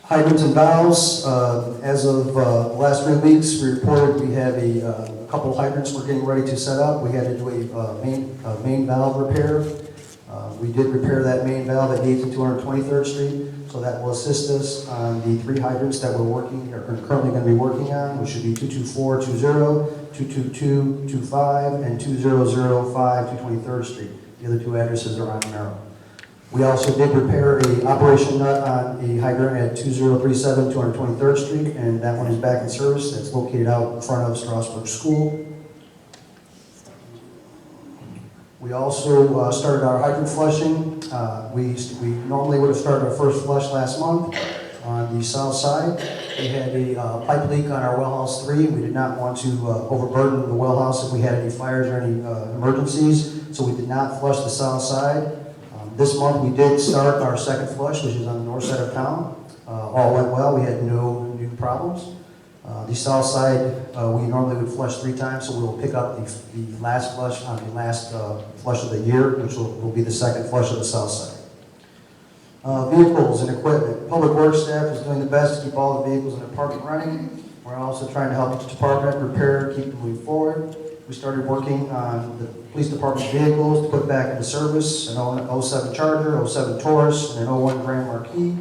[SPEAKER 18] Hydrants and valves. As of the last 3 weeks, we reported we have a couple hydrants we're getting ready to set up. We had to do a main valve repair. We did repair that main valve at 8th and 223rd Street, so that will assist us on the 3 hydrants that we're currently going to be working on, which should be 22420, 22225, and 2005 223rd Street. The other 2 addresses are on Merrill. We also did repair a operation nut on a hydrant at 2037 223rd Street, and that one is back in service. That's located out in front of Strasburg School. We also started our hydrant flushing. We normally would have started our first flush last month on the south side. We had a pipe leak on our well house 3. We did not want to overburden the well house if we had any fires or any emergencies, so we did not flush the south side. This month we did start our second flush, which is on the north side of town. All went well. We had no new problems. The south side, we normally would flush 3 times, so we will pick up the last flush on the last flush of the year, which will be the second flush of the south side. Vehicles and equipment. Public Works staff is doing the best to keep all the vehicles in the department running. We're also trying to help each department repair, keep moving forward. We started working on the police department vehicles to put back into service, an 07 Charger, 07 Taurus, and an 01 Grand Marquis.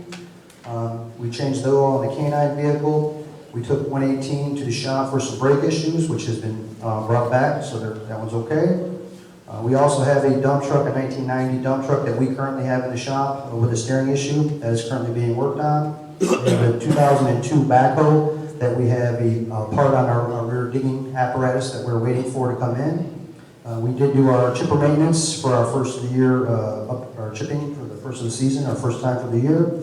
[SPEAKER 18] We changed the oil on the K9 vehicle. We took 118 to the shop for some brake issues, which has been brought back, so that one's okay. We also have a dump truck, a 1990 dump truck that we currently have in the shop with a steering issue that is currently being worked on. We have a 2002 backhoe that we have a part on our rear digging apparatus that we're waiting for to come in. We did do our chipper maintenance for our first of the year, our chipping for the first of the season, our first time for the year.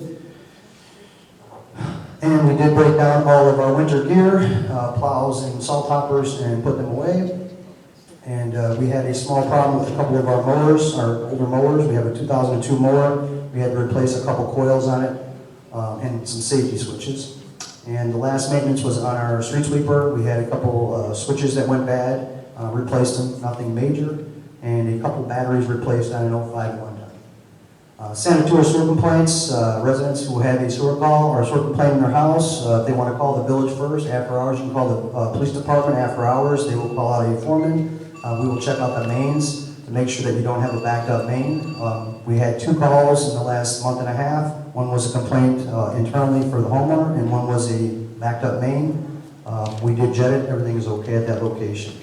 [SPEAKER 18] And we did break down all of our winter gear, plows and salt hoppers, and put them away. And we had a small problem with a couple of our mowers, our older mowers. We have a 2002 mower. We had to replace a couple coils on it and some safety switches. And the last maintenance was on our street sweeper. We had a couple switches that went bad, replaced them, nothing major, and a couple batteries replaced on an 05 one time. Sanitary sewer complaints, residents who have a sewer call or a sewer complaint in their house, if they want to call the village first, after hours, you can call the police department after hours. They will call out a foreman. We will check out the mains to make sure that you don't have a backed up main. We had 2 calls in the last month and a half. One was a complaint internally for the homeowner, and one was a backed up main. We did jet it, everything is okay at that location.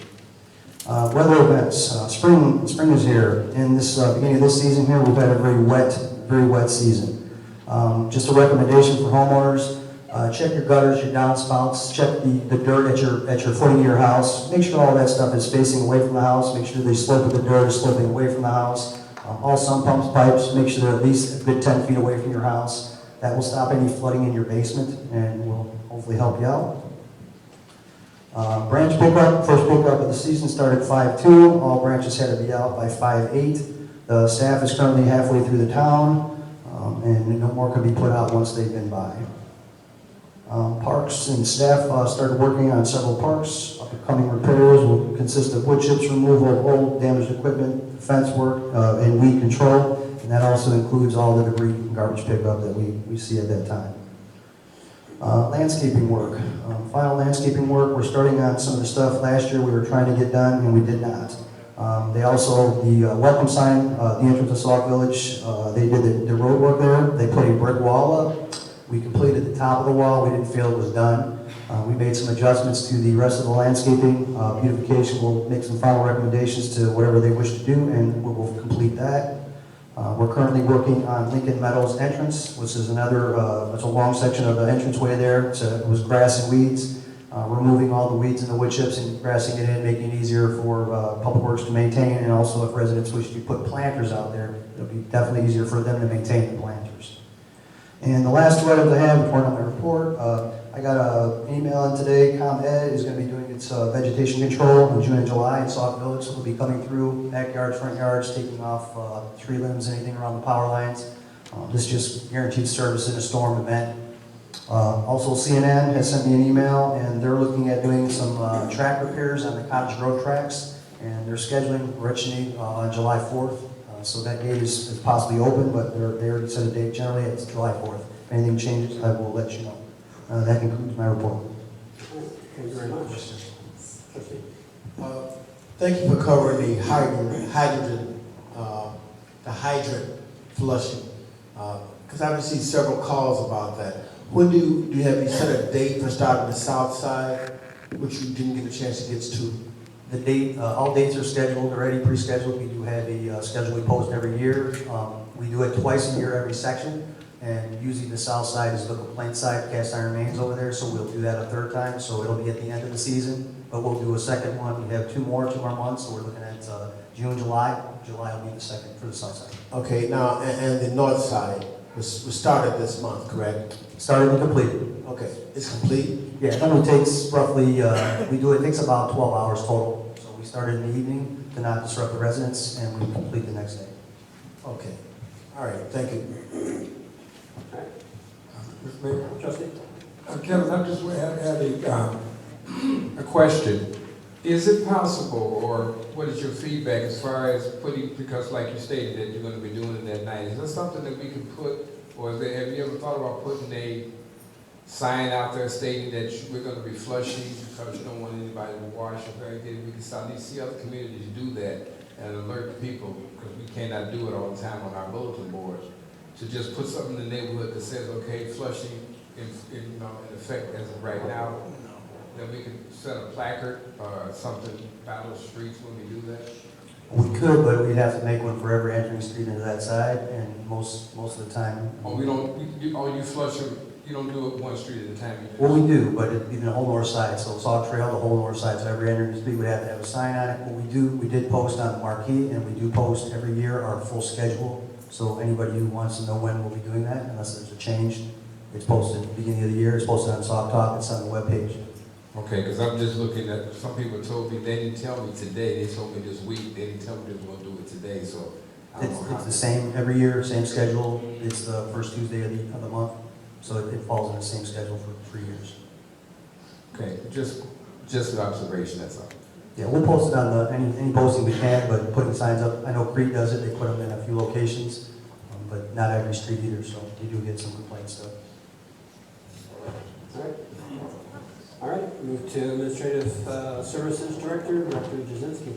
[SPEAKER 18] Weather events, spring is here. In this beginning of this season here, we've had a very wet season. Just a recommendation for homeowners, check your gutters, your downspouts, check the dirt at your footing of your house. Make sure all that stuff is facing away from the house. Make sure they slope with the dirt is sloping away from the house. All sump pumps, pipes, make sure they're at least a good 10 feet away from your house. That will stop any flooding in your basement and will hopefully help you out. Branch pickup, first pickup of the season started 5/2. All branches had to be out by 5/8. The staff is currently halfway through the town, and no more can be put out once they've been by. Parks and staff started working on several parks. Upcoming repairs will consist of wood chips removal of old damaged equipment, fence work, and weed control, and that also includes all the debris and garbage pickup that we see at that time. Landscaping work, final landscaping work. We're starting on some of the stuff last year we were trying to get done and we did not. They also, the welcome sign, the entrance to Sauk Village, they did the road work there. They put a brick wall up. We completed the top of the wall. We didn't feel it was done. We made some adjustments to the rest of the landscaping. Beautification will make some final recommendations to whatever they wish to do, and we will complete that. We're currently working on Lincoln Meadows entrance, which is another, it's a long section of the entranceway there. It was grass and weeds. Removing all the weeds and the wood chips and grassing it in, making it easier for Public Works to maintain, and also if residents wish to put planters out there, it'll be definitely easier for them to maintain the planters. And the last 2 items I have before my report, I got an email in today. ComEd is going to be doing its vegetation control in June and July in Sauk Village. So they'll be coming through backyards, front yards, taking off tree limbs, anything around the power lines. This just guaranteed service in a storm event. Also, CNN has sent me an email, and they're looking at doing some track repairs on the Cottage Road tracks, and they're scheduling originally on July 4th. So that date is possibly open, but they already set a date. Generally, it's July 4th. If anything changes, I will let you know. That concludes my report.
[SPEAKER 5] Thank you very much.
[SPEAKER 11] Thank you for covering the hydrant flushing. Because I've received several calls about that. When do you have you set a date for starting the south side, which you didn't get a chance to get to?
[SPEAKER 18] The date, all dates are scheduled already, pre-scheduled. We do have a schedule we post every year. We do it twice a year, every section. And usually the south side is the complaint side, cast iron mains over there, so we'll do that a third time. So it'll be at the end of the season, but we'll do a second one. We have two more months, so we're looking at June, July. July will be the second for the south side.
[SPEAKER 11] Okay, now, and the north side was started this month, correct?
[SPEAKER 18] Started and completed.
[SPEAKER 11] Okay, it's complete?
[SPEAKER 18] Yeah, it only takes roughly, it takes about 12 hours total. So we started in the evening to not disrupt the residents, and we complete the next day.
[SPEAKER 11] Okay, all right, thank you.
[SPEAKER 2] Mr. Mayor, Trustee? Kevin, I just had a question. Is it possible, or what is your feedback as far as putting, because like you stated that you're going to be doing it that night, is there something that we can put, or have you ever thought about putting a sign out there stating that we're going to be flushing because you don't want anybody to wash or anything? We can start to see other communities do that and alert people, because we cannot do it all the time on our bulletin boards. To just put something in the neighborhood that says, okay, flushing in effect as of right now, that we can set a placard or something by those streets when we do that?
[SPEAKER 18] We could, but we'd have to make one for every entering street into that side, and most of the time.
[SPEAKER 2] Oh, you flush
[SPEAKER 8] You don't do it one street at a time?
[SPEAKER 18] Well, we do, but it'd be the whole north side, so Sauk Trail, the whole north side, so every entrance we would have to have a sign on it. What we did post on the marquee, and we do post every year our full schedule, so anybody who wants to know when we'll be doing that, unless there's a change, it's posted at the beginning of the year, it's posted on Sauk Talk, it's on the webpage.
[SPEAKER 8] Okay, because I'm just looking at, some people told me, they didn't tell me today, they told me this week, they didn't tell me they were gonna do it today, so. I don't know how
[SPEAKER 18] It's the same every year, same schedule, it's the first Tuesday of the month, so it falls in the same schedule for 3 years.
[SPEAKER 8] Okay, just an observation, that's all.
[SPEAKER 18] Yeah, we'll post it on any posting we can, but putting signs up, I know Crete does it, they put them in a few locations, but not every street either, so you do get some complaints though.
[SPEAKER 5] All right, move to Administrative Services Director, Director Jasinski.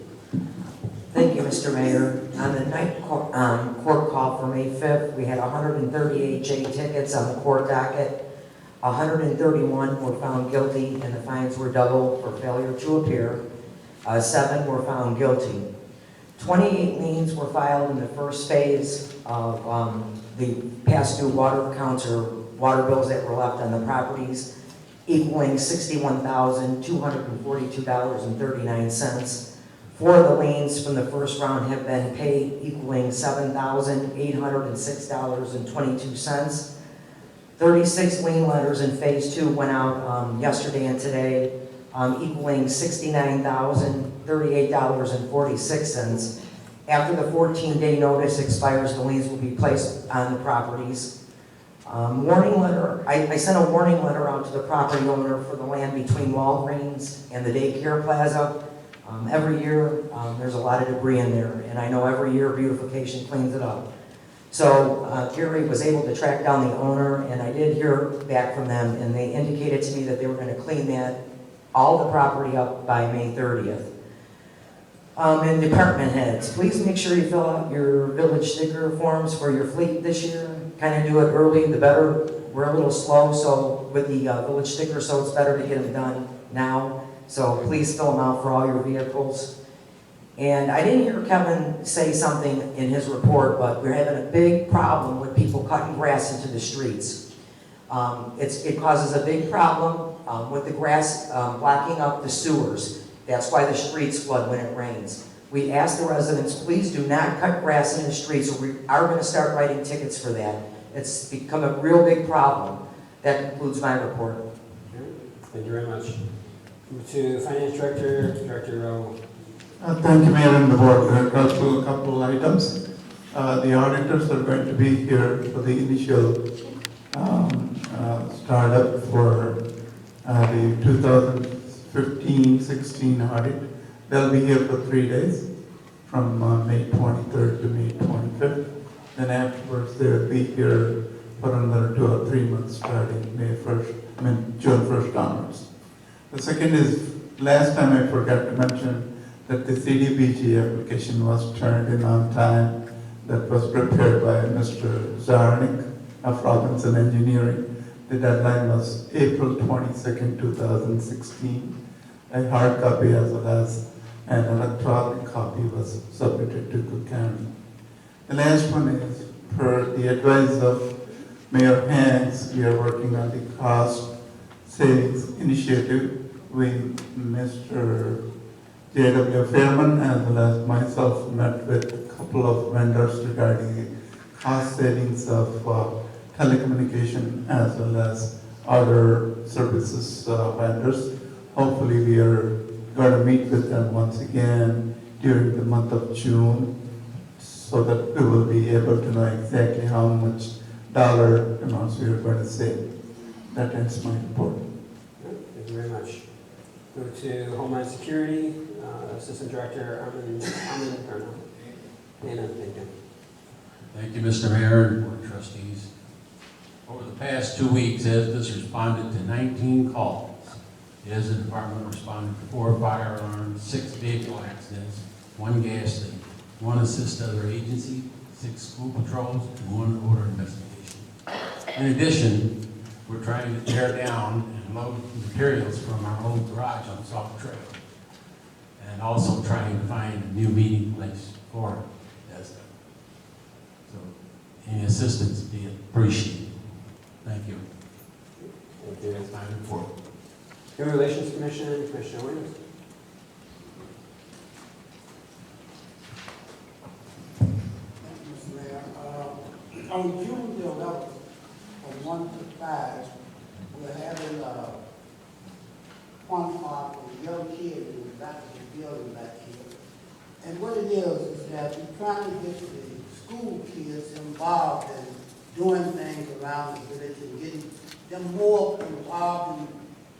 [SPEAKER 10] Thank you, Mr. Mayor. On the night court call for May 5th, we had 138 J tickets on the court docket. 131 were found guilty and the fines were doubled for failure to appear. 7 were found guilty. 28 liens were filed in the first phase of the past due water accounts or water bills that were left on the properties, equaling $61,242.39. 4 of the liens from the first round have been paid, equaling $7,806.22. 36 lien letters in phase 2 went out yesterday and today, equaling $69,038.46. After the 14-day notice expires, the liens will be placed on the properties. Warning letter, I sent a warning letter out to the property owner for the land between Walgreens and the daycare plaza. Every year, there's a lot of debris in there, and I know every year beautification cleans it up. So Gary was able to track down the owner, and I did hear back from them, and they indicated to me that they were going to clean all the property up by May 30th. And department heads, please make sure you fill out your village sticker forms for your fleet this year. Kind of do it early, the better. We're a little slow, so with the village sticker, so it's better to get them done now. So please fill them out for all your vehicles. And I didn't hear Kevin say something in his report, but we're having a big problem with people cutting grass into the streets. It causes a big problem with the grass blocking up the sewers. That's why the streets flood when it rains. We ask the residents, please do not cut grass in the streets, or we are going to start writing tickets for that. It's become a real big problem. That concludes my report.
[SPEAKER 5] Thank you very much. Move to Finance Director, Director Rowe.
[SPEAKER 6] Thank you, Mayor and the Board. A couple items. The auditors are going to be here for the initial startup for the 2015-16 audit. They'll be here for 3 days, from May 23rd to May 25th. Then afterwards, they'll be here for another 2 or 3 months, starting June 1st onwards. The second is, last time I forgot to mention that the CDBG application was turned in on time. That was prepared by Mr. Zarnik of Robinson Engineering. The deadline was April 22nd, 2016. A hard copy as well as an electronic copy was submitted to Cook County. The last one is, per the advice of Mayor Hanks, we are working on the cost savings initiative with Mr. J.W. Fairman, as well as myself, met with a couple of vendors regarding the cost savings of telecommunication as well as other services vendors. Hopefully we are going to meet with them once again during the month of June, so that we will be able to know exactly how much dollar amounts we are going to save. That ends my report.
[SPEAKER 5] Thank you very much. Go to Homeland Security, Assistant Director Armin Carno. Thank you.
[SPEAKER 19] Thank you, Mr. Mayor and Board of Trustees. Over the past 2 weeks, ESDIS responded to 19 calls. The ESDIS department responded to 4 fire alarms, 6 vehicle accidents, 1 gas leak, 1 assist other agency, 6 school patrols, and 1 odor investigation. In addition, we're trying to tear down and load materials from our old garage on Sauk Trail, and also trying to find a new meeting place for ESDA. So any assistance be appreciated. Thank you.
[SPEAKER 5] Thank you.
[SPEAKER 12] That's my report.
[SPEAKER 5] Human Relations Commission, Commissioner Williams.
[SPEAKER 20] Mr. Mayor, on June the 11th, from 1 to 5, we're having a fun park with young kids in the back of the building back here. And what it is that we're trying to get the school kids involved in doing things around the village and getting them more involved in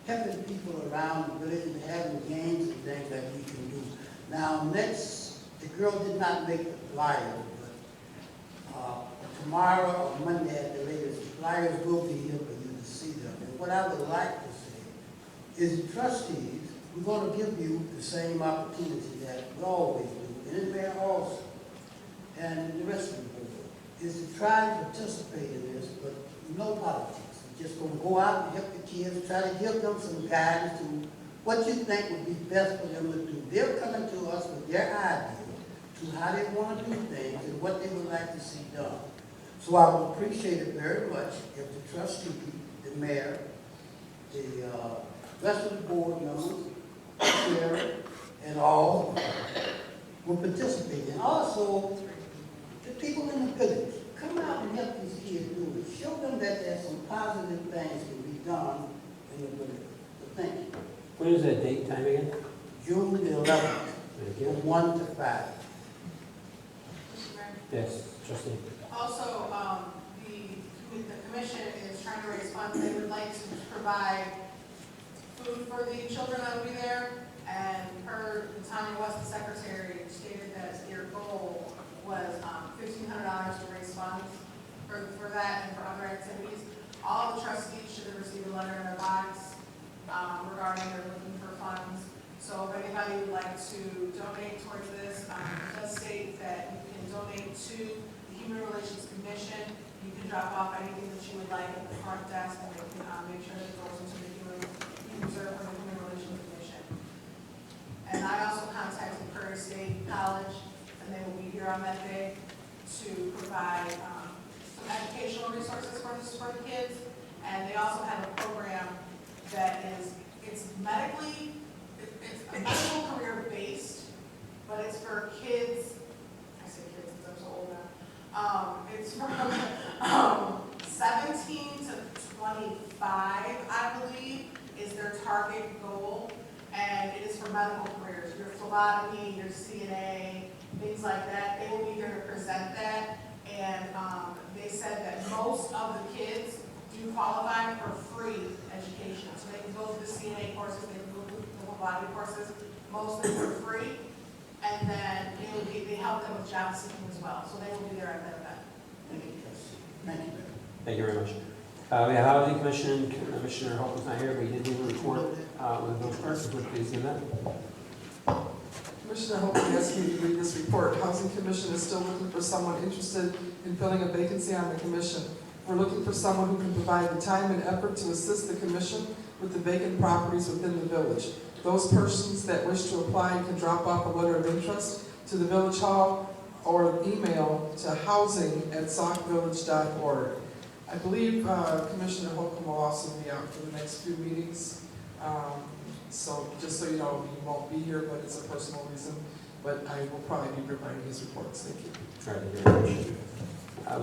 [SPEAKER 20] helping people around the village and having games and things that we can do. Now, the girl did not make the flyer, but tomorrow or Monday at the latest, the flyers will be here for you to see them. And what I would like to say is the trustees, we're going to give you the same opportunity that we always do, and the mayor also, and the rest of the board, is to try to participate in this, but no politics. We're just going to go out and help the kids, try to give them some guidance to what you think would be best for them to do. They're coming to us with their idea to how they want to do things and what they would like to see done. So I would appreciate it very much if the trustee, the mayor, the rest of the board members, the chair, and all will participate. And also, the people in the village, come out and help these kids do it. Show them that there's some positive things can be done in the village. So thank you.
[SPEAKER 5] When is that date, time again?
[SPEAKER 20] June the 11th, from 1 to 5.
[SPEAKER 15] Mr. Mayor?
[SPEAKER 5] Yes, trustee.
[SPEAKER 15] Also, the commission is trying to raise funds. They would like to provide food for the children that will be there. And per Tanya West, the secretary, stated that their goal was $1,500 to raise funds for that and for other activities. All the trustees should have received a letter in their box regarding they're looking for funds. So if anybody would like to donate towards this, it does state that you can donate to the Human Relations Commission. You can drop off anything that you would like at the front desk, and they can make sure that it goes into the reserve for the Human Relations Commission. And I also contacted Prairie State College, and they will be here on that day to provide some educational resources for the kids. And they also have a program that is, it's a medical career based, but it's for kids, I say kids because I'm so old now. It's from 17 to 25, I believe, is their target goal. And it is for medical careers, your phlebotomy, your CNA, things like that. They will be here to present that. And they said that most of the kids do qualify for free education. So they can go through the CNA courses, they can go through the phlebotomy courses, most of them are free. And then they help them with job seeking as well. So they will be there at that event.
[SPEAKER 20] Thank you, Thank you.
[SPEAKER 5] Thank you very much. We have Housing Commission, Commissioner Holton's not here, but he did leave a report with the village clerk. So please give that.
[SPEAKER 3] Commissioner Holton asked me to read this report. Housing Commission is still looking for someone interested in filling a vacancy on the commission. We're looking for someone who can provide the time and effort to assist the commission with the vacant properties within the village. Those persons that wish to apply can drop off a letter of interest to the village hall or email to housing@saukvillage.org. I believe Commissioner Holcomb will also be out for the next few meetings. So just so you know, he won't be here, but it's a personal reason. But I will probably be providing his reports. Thank you.
[SPEAKER 5] All right, thank you very much.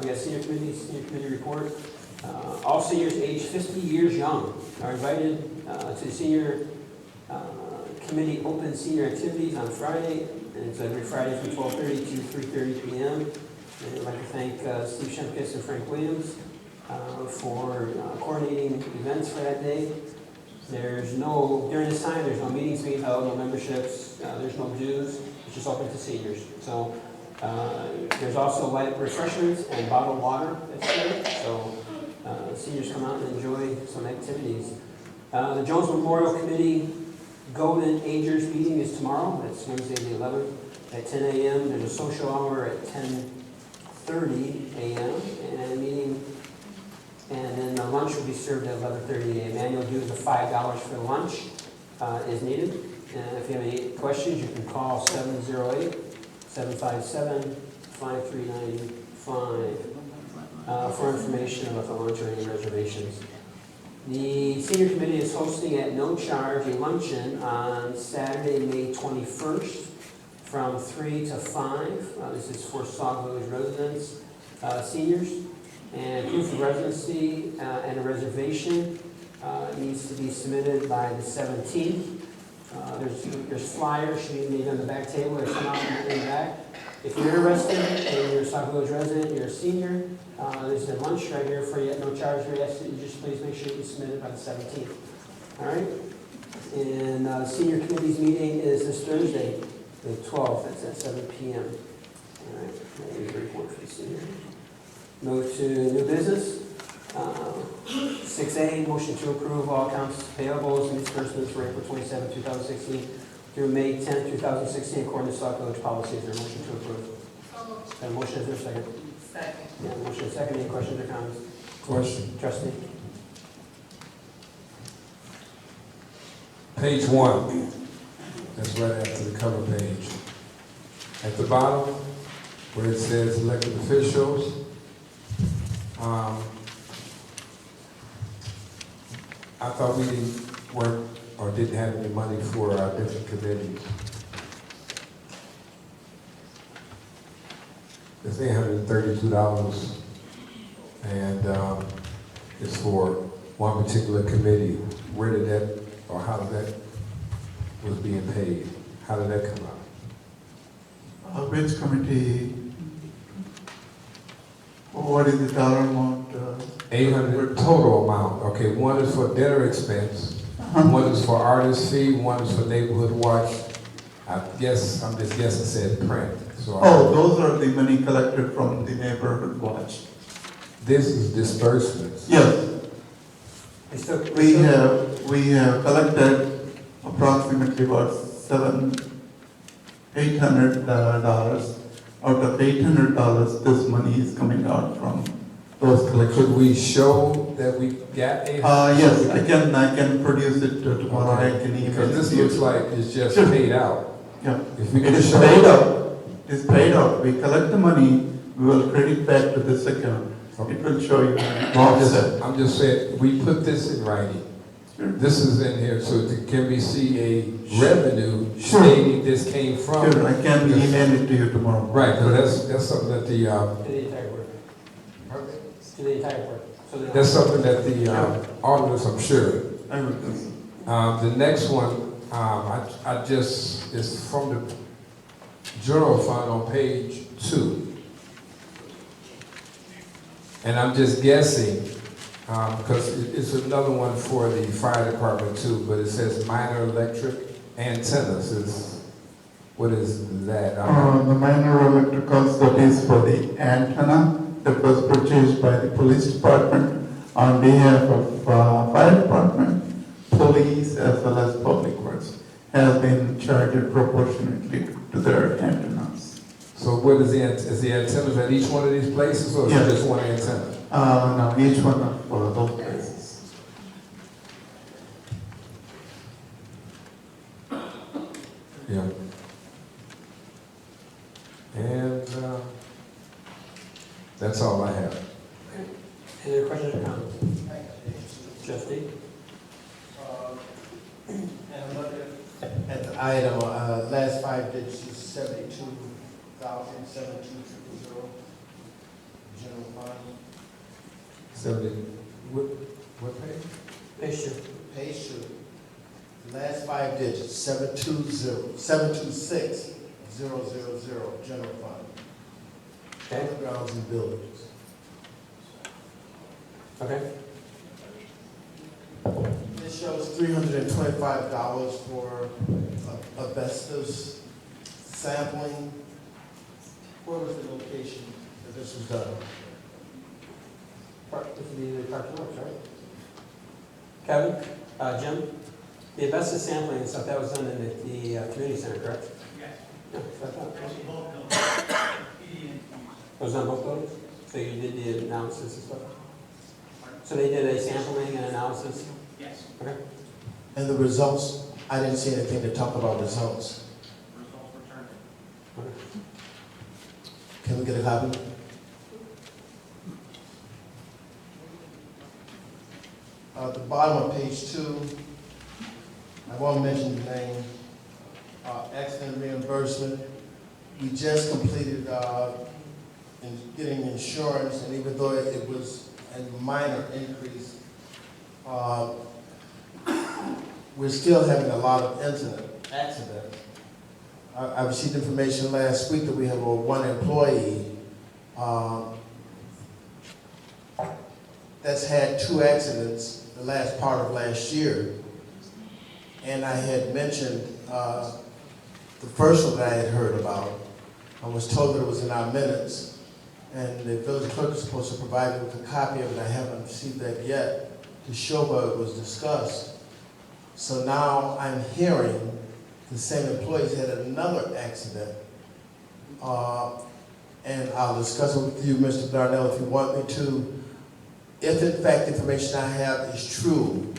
[SPEAKER 5] We got senior committee report. All seniors aged 50 years young are invited to the senior committee open senior activities on Friday. And it's every Friday from 12:30 to 3:30 p.m. And I'd like to thank Steve Shemkus and Frank Williams for coordinating events for that day. During this time, there's no meetings being held, no memberships, there's no dues. It's just open to seniors. So there's also light refreshments and bottled water that's served. So seniors come out and enjoy some activities. The Jones Memorial Committee Golden Agers meeting is tomorrow. That's Wednesday the 11th at 10 a.m. There's a social hour at 10:30 a.m. and a meeting. And then the lunch will be served at 11:30 a.m. Annual dues of $5 for the lunch is needed. And if you have any questions, you can call 708-757-5395 for information about the lunch or any reservations. The senior committee is hosting at no charge a luncheon on Saturday, May 21st from 3 to 5. This is for Sauk Village residents, seniors, and proof of residency and a reservation needs to be submitted by the 17th. There's flyers should be made on the back table or come out in the back. If you're interested and you're a Sauk Village resident, you're a senior, there's a lunch right here for you at no charge. We ask that you just please make sure you submit it by the 17th. All right? And the senior committee's meeting is this Thursday, the 12th. It's at 7 p.m. All right? That is a report for the senior. Move to new business. 6A, motion to approve all accounts payables and disbursements for April 27, 2016 through May 10, 2016, according to Sauk Village policy. Is there a motion to approve? A motion, is there a second?
[SPEAKER 14] Second.
[SPEAKER 5] Yeah, motion second. Any questions or comments?
[SPEAKER 8] Question.
[SPEAKER 5] Trustee?
[SPEAKER 8] Page 1. That's right after the cover page. At the bottom, where it says elected officials, I thought we didn't work or didn't have any money for our different committees. It's $832, and it's for one particular committee. Where did that, or how did that was being paid? How did that come out?
[SPEAKER 16] Which committee? What is the dollar amount?
[SPEAKER 8] 800 total amount. Okay, one is for debtor expense, one is for artist fee, one is for neighborhood watch. I guess, I'm just guessing, said print. So
[SPEAKER 16] Those are the money collected from the neighborhood watch.
[SPEAKER 8] This is disbursements.
[SPEAKER 16] Yes. We have collected approximately about $800. Out of $800, this money is coming out from those collections.
[SPEAKER 8] Could we show that we got 800?
[SPEAKER 16] Yes, I can produce it tomorrow.
[SPEAKER 8] Okay.
[SPEAKER 16] I can email
[SPEAKER 8] Because this
[SPEAKER 16] it to you.
[SPEAKER 8] looks like it's just paid out.
[SPEAKER 16] Yeah.
[SPEAKER 8] If we
[SPEAKER 16] It
[SPEAKER 8] can
[SPEAKER 16] is
[SPEAKER 8] show
[SPEAKER 16] paid out. It is paid out. We collect the money, we will credit back to this account. It will show you.
[SPEAKER 8] I'm just saying, we put this in writing. This is in here, so can we see a revenue stating this came from?
[SPEAKER 16] Sure, I can email it to you tomorrow.
[SPEAKER 8] Right, because that's something that the,
[SPEAKER 5] To the entire board. To the entire board. So
[SPEAKER 8] that's something that the auditors, I'm sure.
[SPEAKER 16] I will do.
[SPEAKER 8] The next one, I just, is from the general fund on page 2. And I'm just guessing, because it's another one for the fire department too, but it says minor electric antennas. What is that?
[SPEAKER 16] The minor electricals, that is for the antenna that was purchased by the police department on behalf of fire department, police, as well as public works, has been charged proportionately to their antennas.
[SPEAKER 8] So what is the antennas at each one of these places, or is it just one antenna?
[SPEAKER 16] No, each one of those places.
[SPEAKER 8] Yeah. And that's all I have.
[SPEAKER 5] Okay. Any other questions or comments? Trustee?
[SPEAKER 20] And I'm looking at the item, last 5 digits is 72,072,000, general fund.
[SPEAKER 8] 70, what page?
[SPEAKER 5] Page 2.
[SPEAKER 20] Page 2. The last 5 digits, 726,000, general fund.
[SPEAKER 5] Okay.
[SPEAKER 20] Grounds and buildings.
[SPEAKER 5] Okay.
[SPEAKER 20] This shows $325 for asbestos sampling. Where was the location that this was done?
[SPEAKER 5] This would be the Parks and Works, right? Kevin? Jim? The asbestos sampling and stuff, that was done in the community center, correct?
[SPEAKER 13] Yes.
[SPEAKER 5] Yeah, that's what I thought.
[SPEAKER 13] Actually, both buildings.
[SPEAKER 5] It was on both buildings? So you did the analysis and stuff? So they did a sampling and analysis?
[SPEAKER 13] Yes.
[SPEAKER 5] Okay.
[SPEAKER 20] And the results, I didn't see anything to talk about results.
[SPEAKER 13] Results were turned in.
[SPEAKER 5] Okay.
[SPEAKER 20] Can we get a copy? The
[SPEAKER 11] bottom of page 2, I won't mention the name, accident reimbursement. We just completed getting insurance, and even though it was a minor increase, we're still having a lot of accidents. I received information last week that we have one employee that's had 2 accidents the last part of last year. And I had mentioned the first one that I had heard about. I was told that it was in our minutes, and the village clerk is supposed to provide me with a copy of it. I haven't received that yet to show where it was discussed. So now I'm hearing the same employees had another accident. And I'll discuss it with you, Mr. Darnell, if you want me to. If in fact the information I have is true,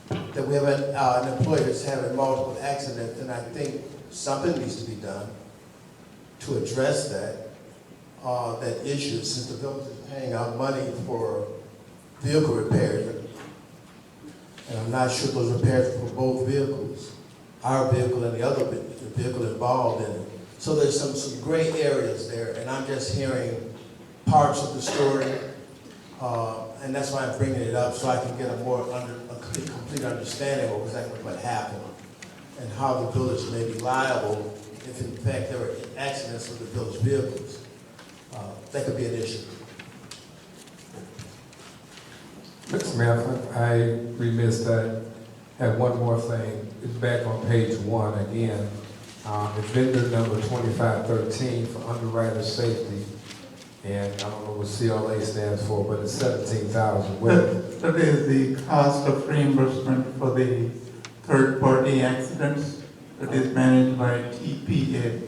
[SPEAKER 11] that we have an employee that's having multiple accidents, then I think something needs to be done to address that issue, since the village is paying out money for vehicle repairs. And I'm not sure those repairs are for both vehicles, our vehicle and the other vehicle involved in it. So there's some gray areas there, and I'm just hearing parts of the story, and that's why I'm bringing it up, so I can get a complete understanding of exactly what happened and how the village may be liable if in fact there were accidents with the village vehicles. That could be an issue.
[SPEAKER 8] Mr. Mayor, I remiss that. Have one more thing. It's back on page 1 again. It's vendor number 2513 for underwriter safety. And I don't know what CLA stands for, but it's $17,000.
[SPEAKER 21] That is the cost of reimbursement for the third-party accidents that is managed by TPA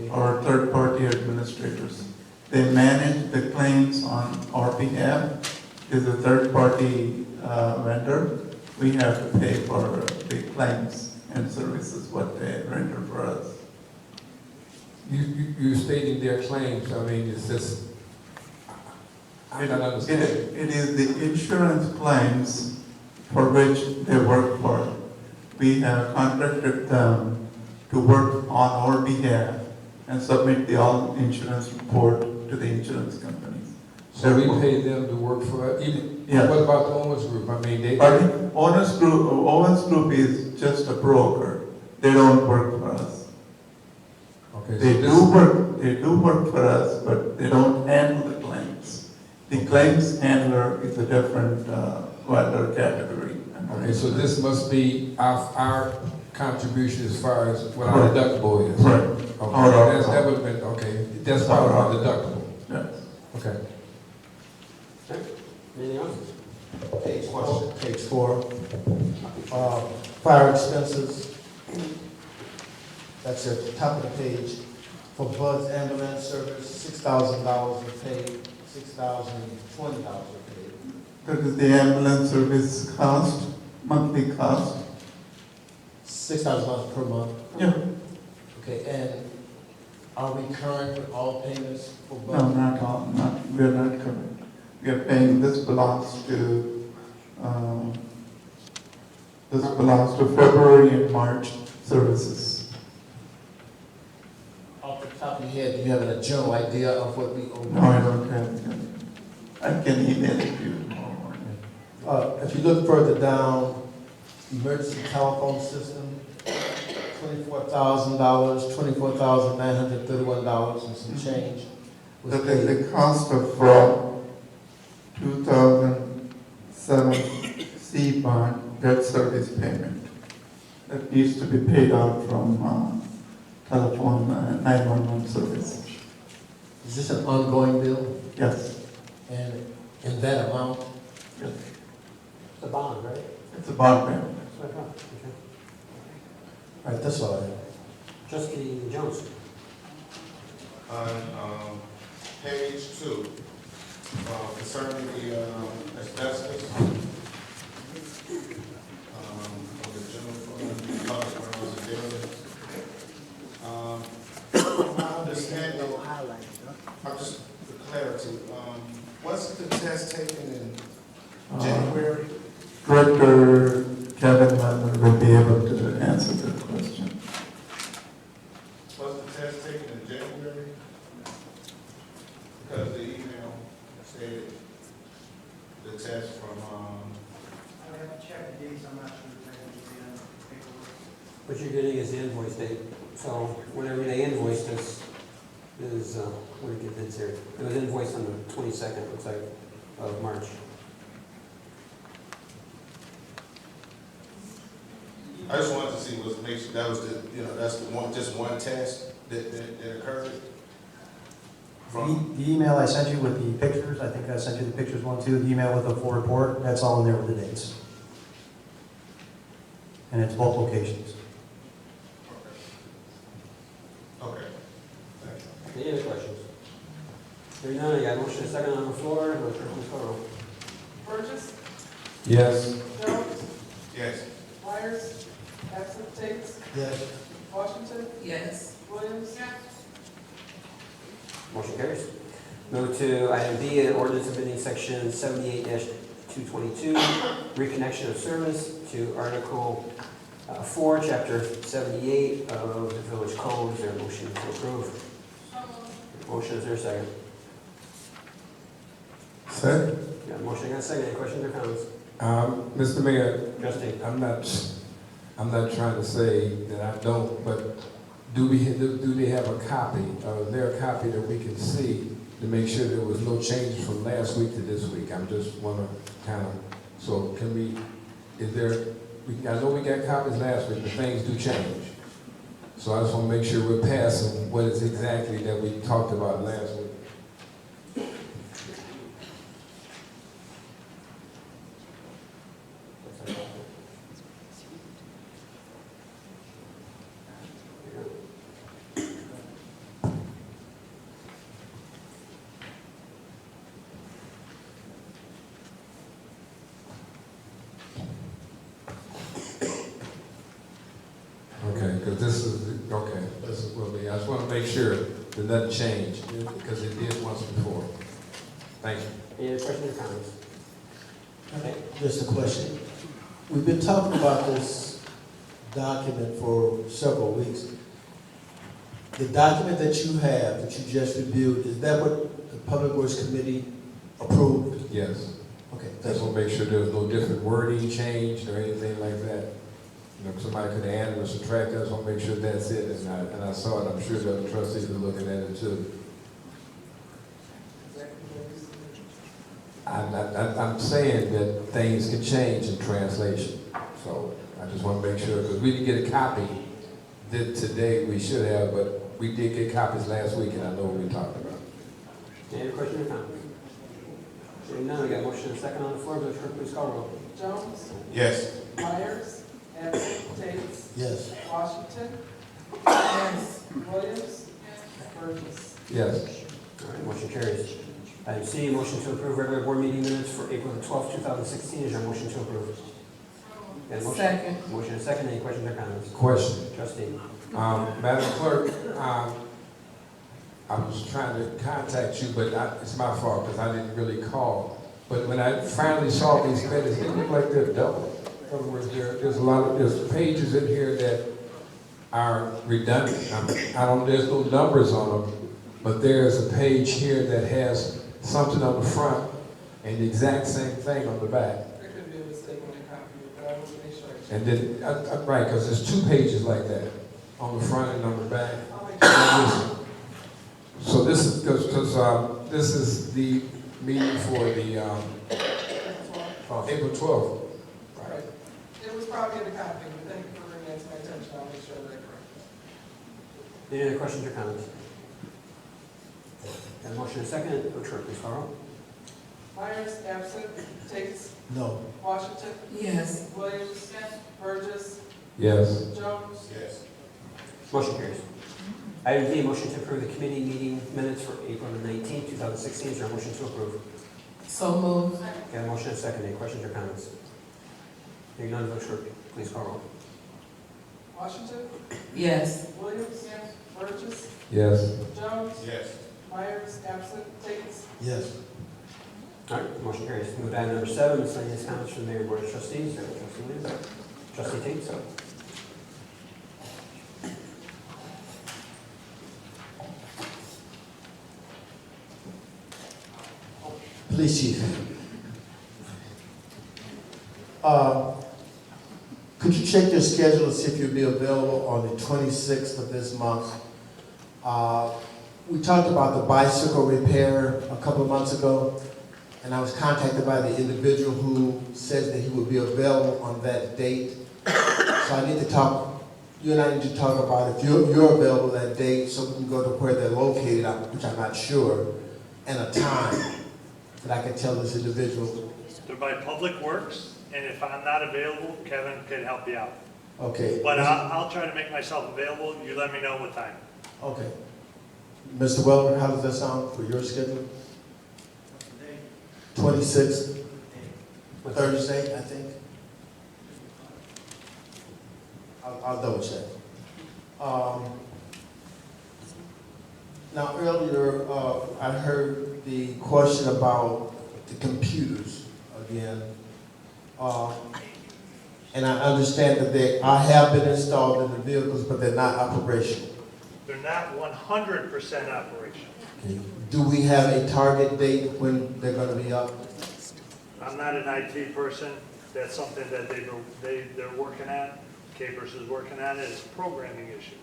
[SPEAKER 21] or third-party administrators. They manage the claims on our behalf. Is a third-party vendor. We have to pay for the claims and services what they render for us.
[SPEAKER 8] You're stating their claims. I mean, it's just, I'm not understanding.
[SPEAKER 21] It is the insurance claims for which they work for. We have contracted them to work on our behalf and submit the all insurance report to the insurance companies.
[SPEAKER 8] So we pay them to work for us?
[SPEAKER 21] Yeah.
[SPEAKER 8] What about the owners group? I mean, they...
[SPEAKER 21] Owners group is just a broker. They don't work for us.
[SPEAKER 8] Okay,
[SPEAKER 21] They do work for us, but they don't handle the claims. The claims handler is a different vendor category.
[SPEAKER 8] Okay, so this must be our contribution as far as what our deductible is.
[SPEAKER 21] Right.
[SPEAKER 8] Okay, that would have been, okay, that's part of our deductible.
[SPEAKER 21] Yes.
[SPEAKER 8] Okay.
[SPEAKER 5] Anything else?
[SPEAKER 11] Page 4. Fire expenses. That's at the top of the page. For Bud's ambulance service, $6,000 is paid, $6,020 is paid.
[SPEAKER 21] That is the ambulance service cost, monthly cost.
[SPEAKER 11] $6,000 per month?
[SPEAKER 21] Yeah.
[SPEAKER 11] Okay, and are we current with all payments for Bud?
[SPEAKER 21] No, not all, we are not current. We are paying, this belongs to February and March services.
[SPEAKER 11] Off the top of your head, do you have a general idea of what we owe?
[SPEAKER 21] No, I don't have it. I can email it to you tomorrow morning.
[SPEAKER 11] If you look further down, emergency telephone system, $24,000, $24,931 and some change.
[SPEAKER 21] That is the cost of 2007 C-bond debt service payment that needs to be paid out from telephone 911 service.
[SPEAKER 11] Is this an ongoing bill?
[SPEAKER 21] Yes.
[SPEAKER 11] And in that amount?
[SPEAKER 21] Yes.
[SPEAKER 5] It's a bond, right?
[SPEAKER 21] It's a bond payment.
[SPEAKER 5] That's what I thought. Okay.
[SPEAKER 11] All right, that's all I have.
[SPEAKER 5] Trustee Jones.
[SPEAKER 12] On page 2, concerning the asbestos, of the general fund, public grounds and buildings. I understand, just for clarity, wasn't the test taken in January?
[SPEAKER 21] Director Kevin Miller will be able to answer that question.
[SPEAKER 12] Was the test taken in January? Because the email stated the test from,
[SPEAKER 18] I have to check the dates, I'm not sure
[SPEAKER 5] What you're getting is the invoice date. So whenever they invoiced us is, what did it get here? It was invoiced on the 22nd, looks like, of March.
[SPEAKER 12] I just wanted to see make sure that was that's the one, just one test that occurred.
[SPEAKER 18] The email I sent you with the pictures, I think I sent you the pictures one too, the email with the full report, that's all in there with the dates. And it's both locations.
[SPEAKER 12] Okay.
[SPEAKER 5] Any other questions? Hearing none, I got a motion and a second on the floor. Vote please call roll.
[SPEAKER 3] Burgess.
[SPEAKER 8] Yes.
[SPEAKER 3] Jones.
[SPEAKER 12] Yes.
[SPEAKER 3] Myers. Absent. Tate.
[SPEAKER 11] Yes.
[SPEAKER 3] Washington.
[SPEAKER 14] Yes.
[SPEAKER 3] Williams.
[SPEAKER 5] Motion carries. Move to item B, an ordinance amending section 78-222, reconnection of service to Article 4, Chapter 78 of the Village Code. Is there a motion to approve? Motion, is there a second?
[SPEAKER 8] Second.
[SPEAKER 5] Got a motion, got a second. Any questions or comments?
[SPEAKER 8] Mr. Mayor,
[SPEAKER 5] Trustee.
[SPEAKER 8] I'm not trying to say that I don't, but do they have a copy, or is there a copy that we can see to make sure there was no changes from last week to this week? I'm just want to kind of, so can we, I know we got copies last week, but things do change. So I just want to make sure we're passing what is exactly that we talked about last week. Okay, because this will be, I just want to make sure that nothing changed, because it did once before. Thank you.
[SPEAKER 5] Any other questions or comments? Okay.
[SPEAKER 11] Just a question. We've been talking about this document for several weeks. The document that you have, that you just reviewed, is that what the Public Works Committee approved?
[SPEAKER 8] Yes.
[SPEAKER 11] Okay.
[SPEAKER 8] Just want to make sure there's no different wording changed or anything like that. You know, somebody could add or subtract, I just want to make sure that's it, and I saw it, I'm sure the other trustees are looking at it too. I'm saying that things can change in translation, so I just want to make sure, because we didn't get a copy today, we should have, but we did get copies last week, and I know what we talked about.
[SPEAKER 5] Any other questions or comments? Hearing none, we got a motion and a second on the floor. Village Clerk, please call roll.
[SPEAKER 3] Jones.
[SPEAKER 12] Yes.
[SPEAKER 3] Myers. Absent. Tate.
[SPEAKER 11] Yes.
[SPEAKER 3] Washington. Yes. Williams. Burgess.
[SPEAKER 8] Yes.
[SPEAKER 5] All right, motion carries. Item C, motion to approve regular board meeting minutes for April the 12th, 2016. Is there a motion to approve? Got a motion?
[SPEAKER 14] Second.
[SPEAKER 5] Motion and a second. Any questions or comments?
[SPEAKER 8] Question.
[SPEAKER 5] Trustee.
[SPEAKER 8] Madam Clerk, I was trying to contact you, but it's my fault because I didn't really call. But when I finally saw these minutes, they look like they're double. In other words, there's pages in here that are redundant. There's no numbers on them, but there's a page here that has something on the front and the exact same thing on the back.
[SPEAKER 3] There could be a mistake on the copy, but I will make sure.
[SPEAKER 8] And then, right, because there's two pages like that, on the front and on the back. So this is, because this is the meeting for the April 12th.
[SPEAKER 3] Right. It was probably in the copy, but thank you for bringing that to my attention. I'll make sure that I correct that.
[SPEAKER 5] Any other questions or comments? Got a motion and a second. Village Clerk, please call roll.
[SPEAKER 3] Myers. Absent. Tate.
[SPEAKER 11] No.
[SPEAKER 3] Washington.
[SPEAKER 14] Yes.
[SPEAKER 3] Williams. Burgess.
[SPEAKER 8] Yes.
[SPEAKER 3] Jones.
[SPEAKER 12] Yes.
[SPEAKER 5] Motion carries. Item D, motion to approve the committee meeting minutes for April the 19th, 2016. Is there a motion to approve?
[SPEAKER 14] So moved.
[SPEAKER 5] Got a motion and a second. Any questions or comments? Hearing none, Village Clerk, please call roll.
[SPEAKER 3] Washington.
[SPEAKER 14] Yes.
[SPEAKER 3] Williams. Burgess.
[SPEAKER 8] Yes.
[SPEAKER 3] Jones.
[SPEAKER 12] Yes.
[SPEAKER 3] Myers. Absent. Tate.
[SPEAKER 11] Yes.
[SPEAKER 5] All right, motion carries. Move to item number 7, miscellaneous comments from the Mayor and Board of Trustees. Trustee Williams. Trustee Tate.
[SPEAKER 11] Police Chief. Could you check your schedule and see if you'll be available on the 26th of this month? We talked about the bicycle repair a couple of months ago, and I was contacted by the individual who says that he would be available on that date. So I need to talk, you and I need to talk about if you're available that date so we can go to where they're located, which I'm not sure, and a time that I can tell this individual.
[SPEAKER 13] They're by Public Works, and if I'm not available, Kevin can help you out.
[SPEAKER 11] Okay.
[SPEAKER 13] But I'll try to make myself available. You let me know what time.
[SPEAKER 11] Okay. Mr. Weller, how does that sound for your schedule? 26th, Thursday, I think. I'll double check. Now earlier, I heard the question about the computers again. And I understand that they have been installed in the vehicles, but they're not operational.
[SPEAKER 13] They're not 100% operational.
[SPEAKER 11] Do we have a target date when they're going to be up?
[SPEAKER 13] I'm not an IT person. That's something that they're working on. Capers is working on it. It's a programming issue.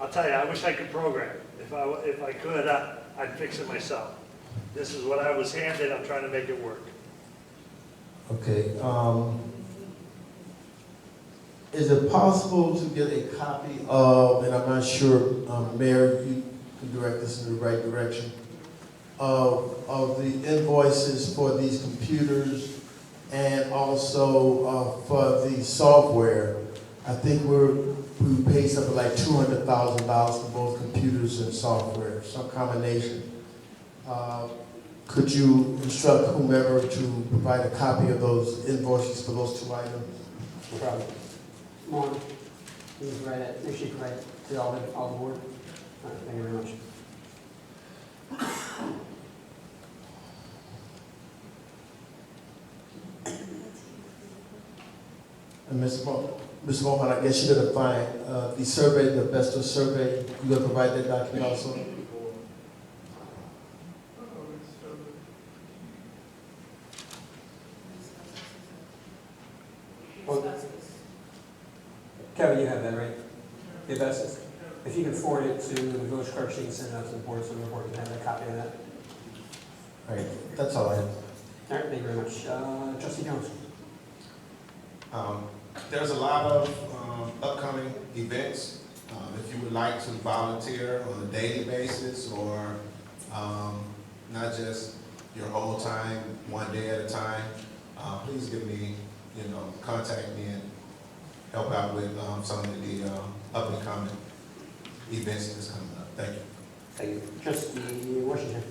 [SPEAKER 13] I'll tell you, I wish I could program. If I could, I'd fix it myself. This is what I was handed. I'm trying to make it work.
[SPEAKER 11] Okay. Is it possible to get a copy of, and I'm not sure, Mayor, you can direct us in the right direction, of the invoices for these computers and also for the software? I think we paid something like $200,000 for both computers and software, some combination. Could you instruct whomever to provide a copy of those invoices for those 2 items?
[SPEAKER 5] No problem. More. Please write it. Make sure you write it to all the board. All right, thank you very much.
[SPEAKER 11] And Ms. Mohan, I guess you're going to find the survey, the Vestal survey. You're going to provide that document also?
[SPEAKER 5] Kevin, you have that, right? The asbestos? If you can forward it to the village clerk, she can send it out to the board so the board can have a copy of that.
[SPEAKER 11] All right, that's all I have.
[SPEAKER 5] All right, thank you very much. Trustee Jones.
[SPEAKER 12] There's a lot of upcoming events. If you would like to volunteer on a daily basis or not just your whole time, one day at a time, please give me, contact me and help out with some of the up and coming events that's coming up. Thank you.
[SPEAKER 5] Thank you. Trustee Washington.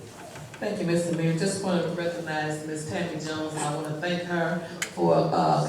[SPEAKER 14] Thank you, Mr. Mayor. Just want to recognize Ms. Tammy Jones, and I want to thank her for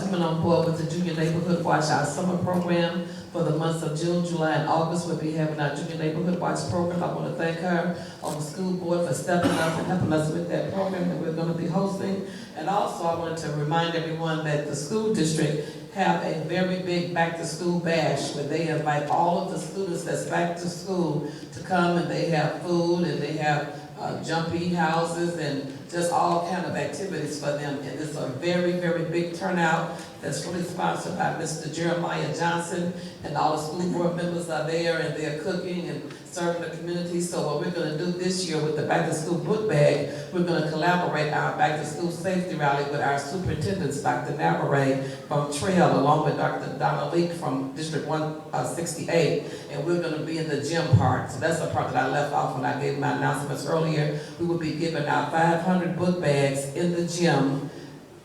[SPEAKER 14] coming on board with the Junior Neighborhood Watch, our summer program for the months of June, July, and August. We'll be having our Junior Neighborhood Watch program. I want to thank her on the school board for stepping up and helping us with that program that we're going to be hosting. And also, I wanted to remind everyone that the school district have a very big back-to-school bash where they invite all of the students that's back to school to come, and they have food and they have jumpy houses and just all kind of activities for them. And it's a very, very big turnout that's really sponsored by Mr. Jeremiah Johnson, and all the school board members are there and they're cooking and serving the community. So what we're going to do this year with the back to school book bag, we're going to collaborate our back to school safety rally with our superintendents, Dr. Navarre from Trail, along with Dr. Donna Leak from District 168, and we're going to be in the gym part. So that's the part that I left off when I gave my announcements earlier. We will be giving out 500 book bags in the gym,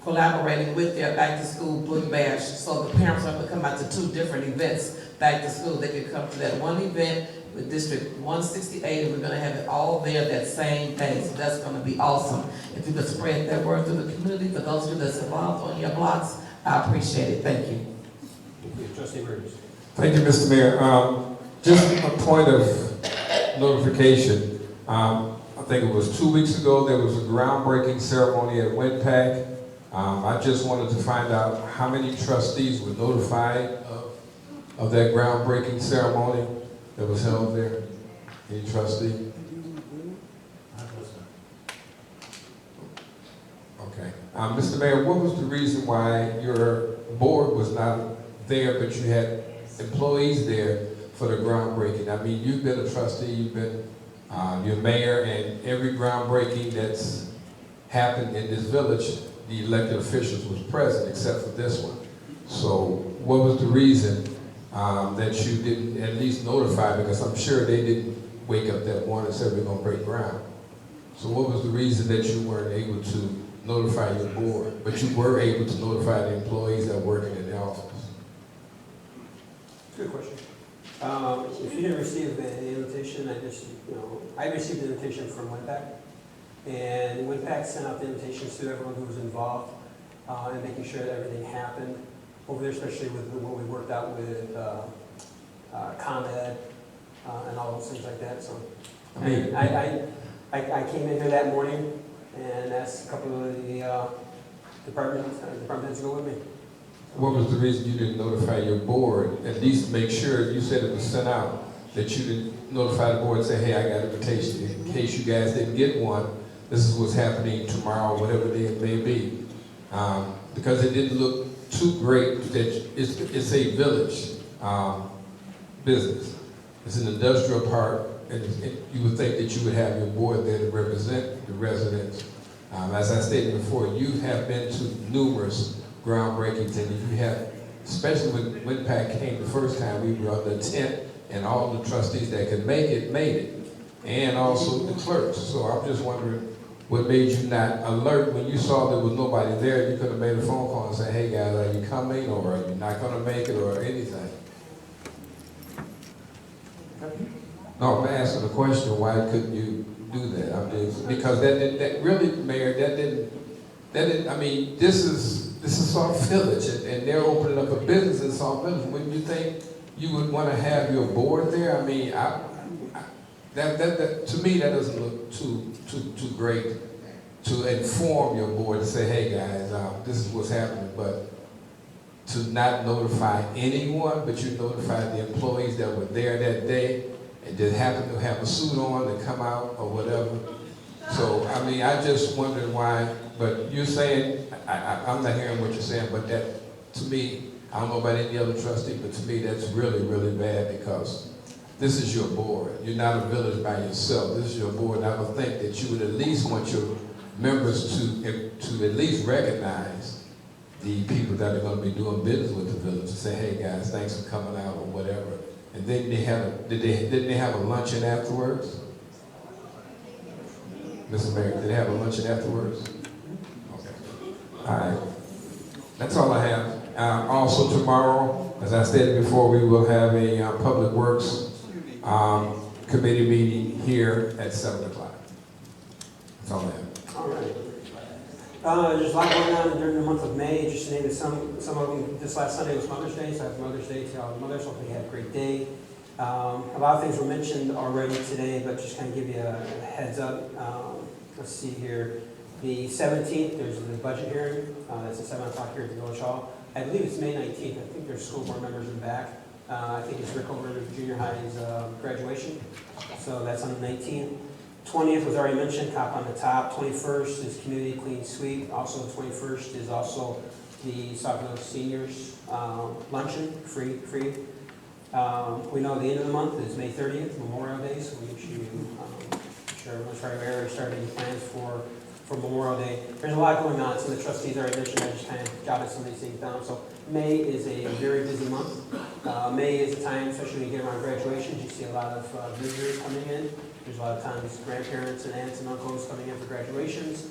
[SPEAKER 14] collaborating with their back to school book bash. So the parents are going to come out to 2 different events back to school. They could come to that one event with District 168, and we're going to have it all there that same day. So that's going to be awesome. If you could spread that word through the community, for those of you that's involved on your blocks, I appreciate it. Thank you.
[SPEAKER 5] Thank you. Trustee Burgess.
[SPEAKER 8] Thank you, Mr. Mayor. Just a point of notification. A think it was 2 weeks ago, there was a groundbreaking ceremony at WinPAC. I just wanted to find out how many trustees were notified of that groundbreaking ceremony that was held there. Any trustee? Okay. Mr. Mayor, what was the reason why your board was not there, but you had employees there for the groundbreaking? I mean, you've been a trustee, you've been your mayor, and every groundbreaking that's happened in this village, the elected officials was present except for this one. So what was the reason that you didn't at least notify? Because I'm sure they didn't wake up that morning and say we're going to break ground. So what was the reason that you weren't able to notify your board, but you were able to notify the employees that are working in the office?
[SPEAKER 5] Good question. If you didn't receive the invitation, I received the invitation from WinPAC, and WinPAC sent out the invitations to everyone who was involved in making sure that everything happened over there, especially with what we worked out with ComEd and all those things like that. So I came in here that morning and asked a couple of the departments to go with me.
[SPEAKER 8] What was the reason you didn't notify your board? At least make sure, you said it was sent out, that you didn't notify the board and say, hey, I got an invitation. In case you guys didn't get one, this is what's happening tomorrow, whatever day it may be. Because it didn't look too great that it's a village business. It's an industrial park, and you would think that you would have your board there to represent the residents. As I stated before, you have been to numerous groundbreakings, and you have, especially when WinPAC came the first time, we were on the tent, and all the trustees that could make it, made it, and also the clerks. So I'm just wondering what made you not alert when you saw there was nobody there. You could have made a phone call and said, hey guys, are you coming, or are you not going to make it, or anything? No, I'm asking the question, why couldn't you do that? I mean, because that really, Mayor, that didn't, I mean, this is Sauk Village, and they're opening up a business in Sauk Village. Wouldn't you think you would want to have your board there? I mean, that to me, that doesn't look too great to inform your board to say, hey guys, this is what's happening, but to not notify anyone, but you notified the employees that were there that day and just happened to have a suit on and come out or whatever. So, I mean, I just wondered why, but you're saying, I'm not hearing what you're saying, but that, to me, I don't know about any other trustee, but to me, that's really, really bad, because this is your board. You're not a village by yourself. This is your board, and I would think that you would at least want your members to at least recognize the people that are going to be doing business with the village, to say, hey guys, thanks for coming out, or whatever. And then didn't they have a luncheon afterwards? Mr. Mayor, did they have a luncheon afterwards? Okay. All right. That's all I have. Also tomorrow, as I stated before, we will have a Public Works committee meeting here at 7 o'clock. That's all I have.
[SPEAKER 5] All right. There's a lot going on during the month of May. Just to name it, some of them, this last Sunday was Mother's Day, so happy Mother's Day to all the mothers. Hopefully you had a great day. A lot of things were mentioned already today, but just kind of give you a heads up. Let's see here. The 17th, there's the budget hearing. That's at 7 o'clock here at the Village Hall. I believe it's May 19th. I think there's school board members in the back. I think it's Rick over Junior High's graduation. So that's on the 19th. 20th was already mentioned, cop on the top. 21st is community clean sweep. Also the 21st is also the Sauk Village Seniors luncheon, free. We know the end of the month is May 30th, Memorial Day, so we should sure everyone's already starting plans for Memorial Day. There's a lot going on. Some of the trustees already mentioned, I just kind of jotted some of these things down. So May is a very busy month. May is a time, especially when you get around graduations, you see a lot of visitors coming in. There's a lot of times grandparents and aunts and uncles coming in for graduations.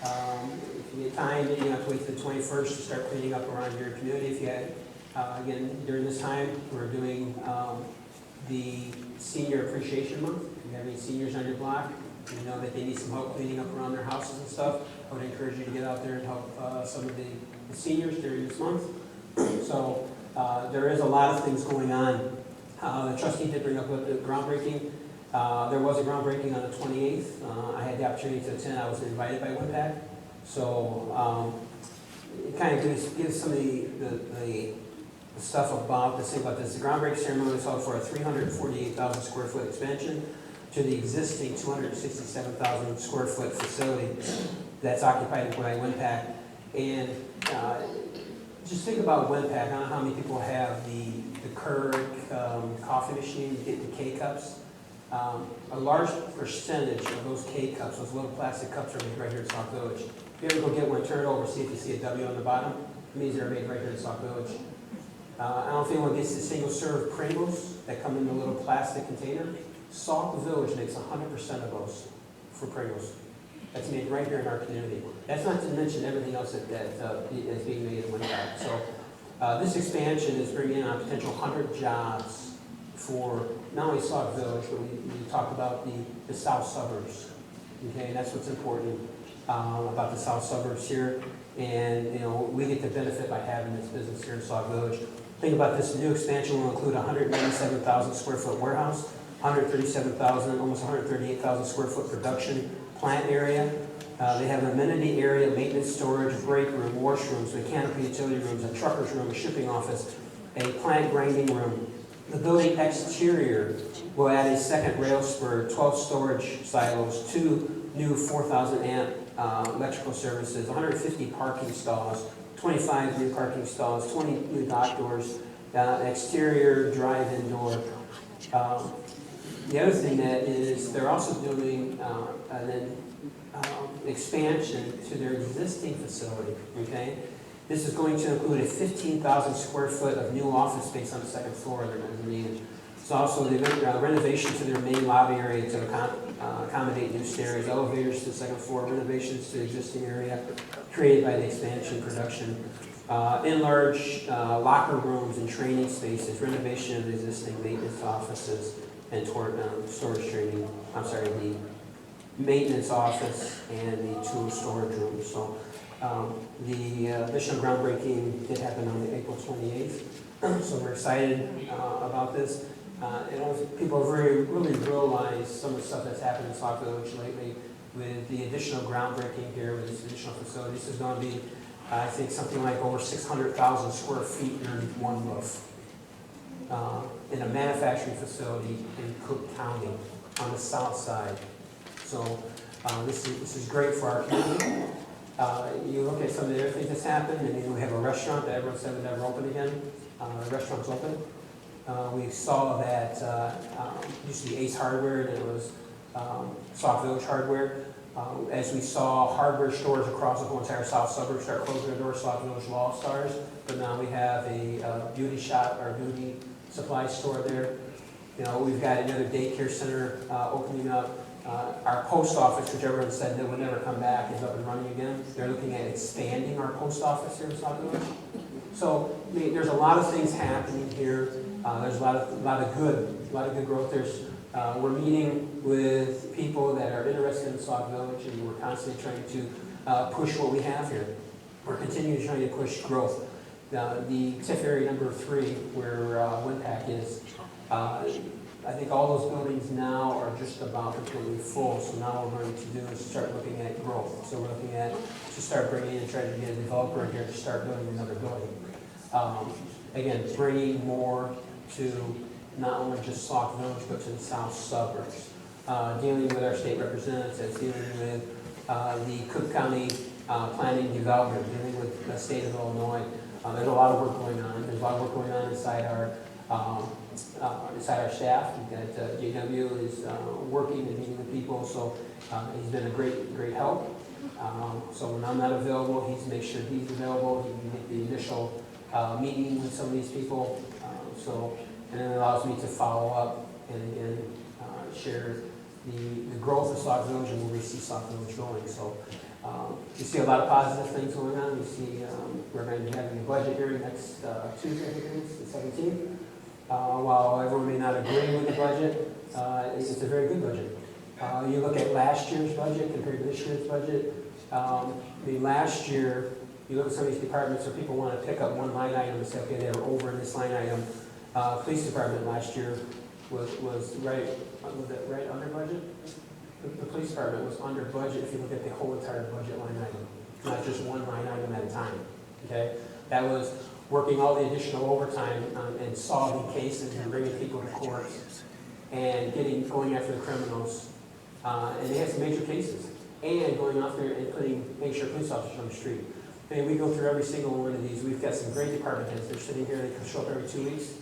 [SPEAKER 5] If you get time, you have to wait till the 21st to start cleaning up around your community. If you had, again, during this time, we're doing the Senior Appreciation Month. If you have any seniors on your block, you know that they need some help cleaning up around their houses and stuff, I would encourage you to get out there and help some of the seniors during this month. So there is a lot of things going on. The trustee did bring up the groundbreaking. There was a groundbreaking on the 28th. I had the opportunity to attend. I was invited by WINPAC. So it kind of gives some of the stuff about this, thing about this. The groundbreaking ceremony was held for a 348,000 square foot expansion to the existing 267,000 square foot facility that's occupied by WINPAC. And just think about WINPAC. I don't know how many people have the Keurig coffee machine, you get the K-cups. A large percentage of those K-cups, those little plastic cups, are made right here in Sauk Village. If you ever go get one, turn it over, see if you see a W on the bottom. It means they're made right here in Sauk Village. I don't know if anyone gets the single-serve Pringles that come in a little plastic container. Sauk Village makes 100% of those for Pringles. That's made right here in our community. That's not to mention everything else that is being made in WINPAC. So this expansion is bringing in a potential 100 jobs for not only Sauk Village, but we talked about the south suburbs. Okay, and that's what's important about the south suburbs here. And we get the benefit by having this business here in Sauk Village. Think about this new expansion will include a 197,000 square foot warehouse, 137,000, almost 138,000 square foot production plant area. They have an amenity area, maintenance storage, break room, washrooms, mechanical utility rooms, a trucker's room, a shipping office, a plant grinding room. The building exterior will add a second rail spur, 12 storage silos, 2 new 4,000 amp electrical services, 150 parking stalls, 25 new parking stalls, 20 new dock doors, exterior drive-in door. The other thing that is they're also doing an expansion to their existing facility, okay? This is going to include a 15,000 square foot of new office space on the second floor of their mezzanine. It's also the renovation to their main lobby area to accommodate new stairs, elevators to the second floor, renovations to the existing area created by the expansion production. Enlarge locker rooms and training spaces, renovation of the existing maintenance offices and storage training, the maintenance office and the tool storage room. So the additional groundbreaking did happen on April 28th. So we're excited about this. People have really realized some of the stuff that's happened in Sauk Village lately with the additional groundbreaking here with this additional facility. This is going to be, I think, something like over 600,000 square feet underneath one roof in a manufacturing facility in Cook County on the south side. So this is great for our community. You look at some of the other things that's happened, and we have a restaurant that everyone said would never open again. The restaurant's open. We saw that used to be Ace Hardware, and it was Sauk Village Hardware. As we saw hardware stores across the whole entire south suburb start closing their doors, Sauk Village Law Stars, but now we have a beauty shop or beauty supply store there. We've got another daycare center opening up. Our post office, which everyone said that would never come back, is up and running again. They're looking at expanding our post office here in Sauk Village. So there's a lot of things happening here. There's a lot of good growth. We're meeting with people that are interested in Sauk Village, and we're constantly trying to push what we have here. We're continuing trying to push growth. The TIF area number 3, where WINPAC is, I think all those buildings now are just about completely full. So now what we're going to do is start looking at growth. So we're looking at to start bringing in, trying to get a developer in here to start building another building. Again, bringing more to not only just Sauk Village, but to the south suburbs. Dealing with our state representatives, dealing with the Cook County Planning and Development, dealing with the state of Illinois. There's a lot of work going on. There's a lot of work going on inside our staff. We've got JW is working and meeting with people, so he's been a great help. So when I'm not available, he's make sure he's available. He can get the initial meeting with some of these people. And then it allows me to follow up and again share the growth of Sauk Village and where we see Sauk Village going. So we see a lot of positive things going on. We see we're going to be having a budget hearing next Tuesday, I think it is, the 17th. While everyone may not agree with the budget, it's a very good budget. You look at last year's budget compared to this year's budget. Last year, you look at some of these departments where people want to pick up one line item and say, okay, they were over in this line item. Police department last year was right, was it right under budget? The police department was under budget if you look at the whole entire budget line item, not just one line item at a time, okay? That was working all the additional overtime and solving cases and bringing people to court and going after the criminals. And they had some major cases. And going out there and making sure police officers on the street. And we go through every single one of these. We've got some great department heads. They're sitting here, they can show up every 2 weeks.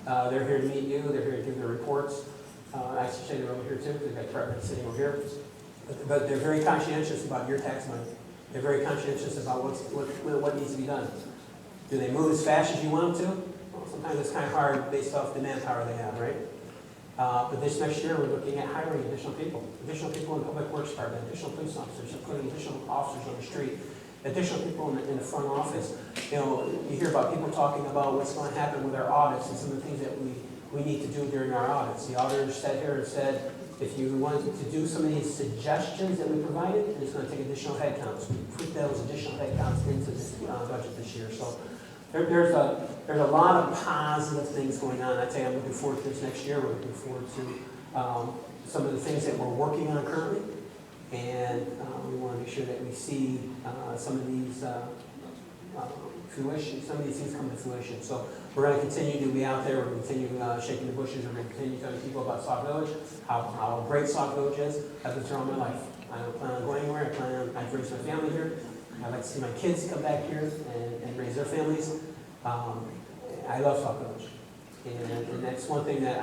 [SPEAKER 5] They're here to meet you, they're here to give their reports. I should say they're over here too, they've got department heads sitting over here. But they're very conscientious about your tax money. They're very conscientious about what needs to be done. Do they move as fast as you want them to? Well, sometimes it's kind of hard based off the manpower they have, right? But this next year, we're looking at hiring additional people in the public works department, additional police officers, putting additional officers on the street, additional people in the front office. You know, you hear about people talking about what's going to happen with our audits and some of the things that we need to do during our audits. The auditor sat here and said, if you wanted to do some of these suggestions that we provided, it's going to take additional headcounts. We put those additional headcounts into this budget this year. So there's a lot of positive things going on. I tell you, I'm looking forward to this next year. We're looking forward to some of the things that we're working on currently, and we want to make sure that we see some of these fruition. Some of these things come to fruition. So we're going to continue to be out there. We're going to continue shaking the bushes. We're going to continue telling people about Sauk Village, how great Sauk Village is. I've been here all my life. I don't plan on going anywhere. I've raised my family here. I like to see my kids come back here and raise their families. I love Sauk Village. And that's one thing that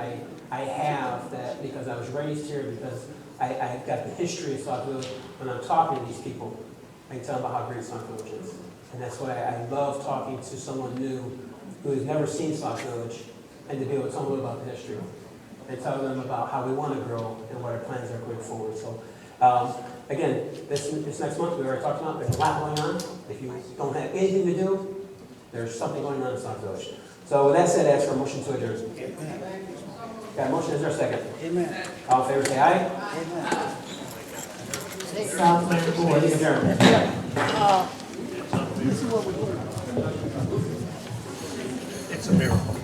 [SPEAKER 5] I have, that because I was raised here, because I got the history of Sauk Village. When I'm talking to these people, I can tell them about how great Sauk Village is. And that's why I love talking to someone new who has never seen Sauk Village, and to be able to tell them about the history and tell them about how we want to grow and what our plans are going forward. So again, this next month, we already talked about, there's a lot going on. If you don't have anything to do, there's something going on in Sauk Village. So with that said, I ask for a motion to adjourn. Got a motion, is there a second?
[SPEAKER 20] Amen.
[SPEAKER 5] All in favor, say aye.
[SPEAKER 20] Amen.
[SPEAKER 5] South Board is adjourned.
[SPEAKER 20] This is what we're doing.
[SPEAKER 13] It's a miracle.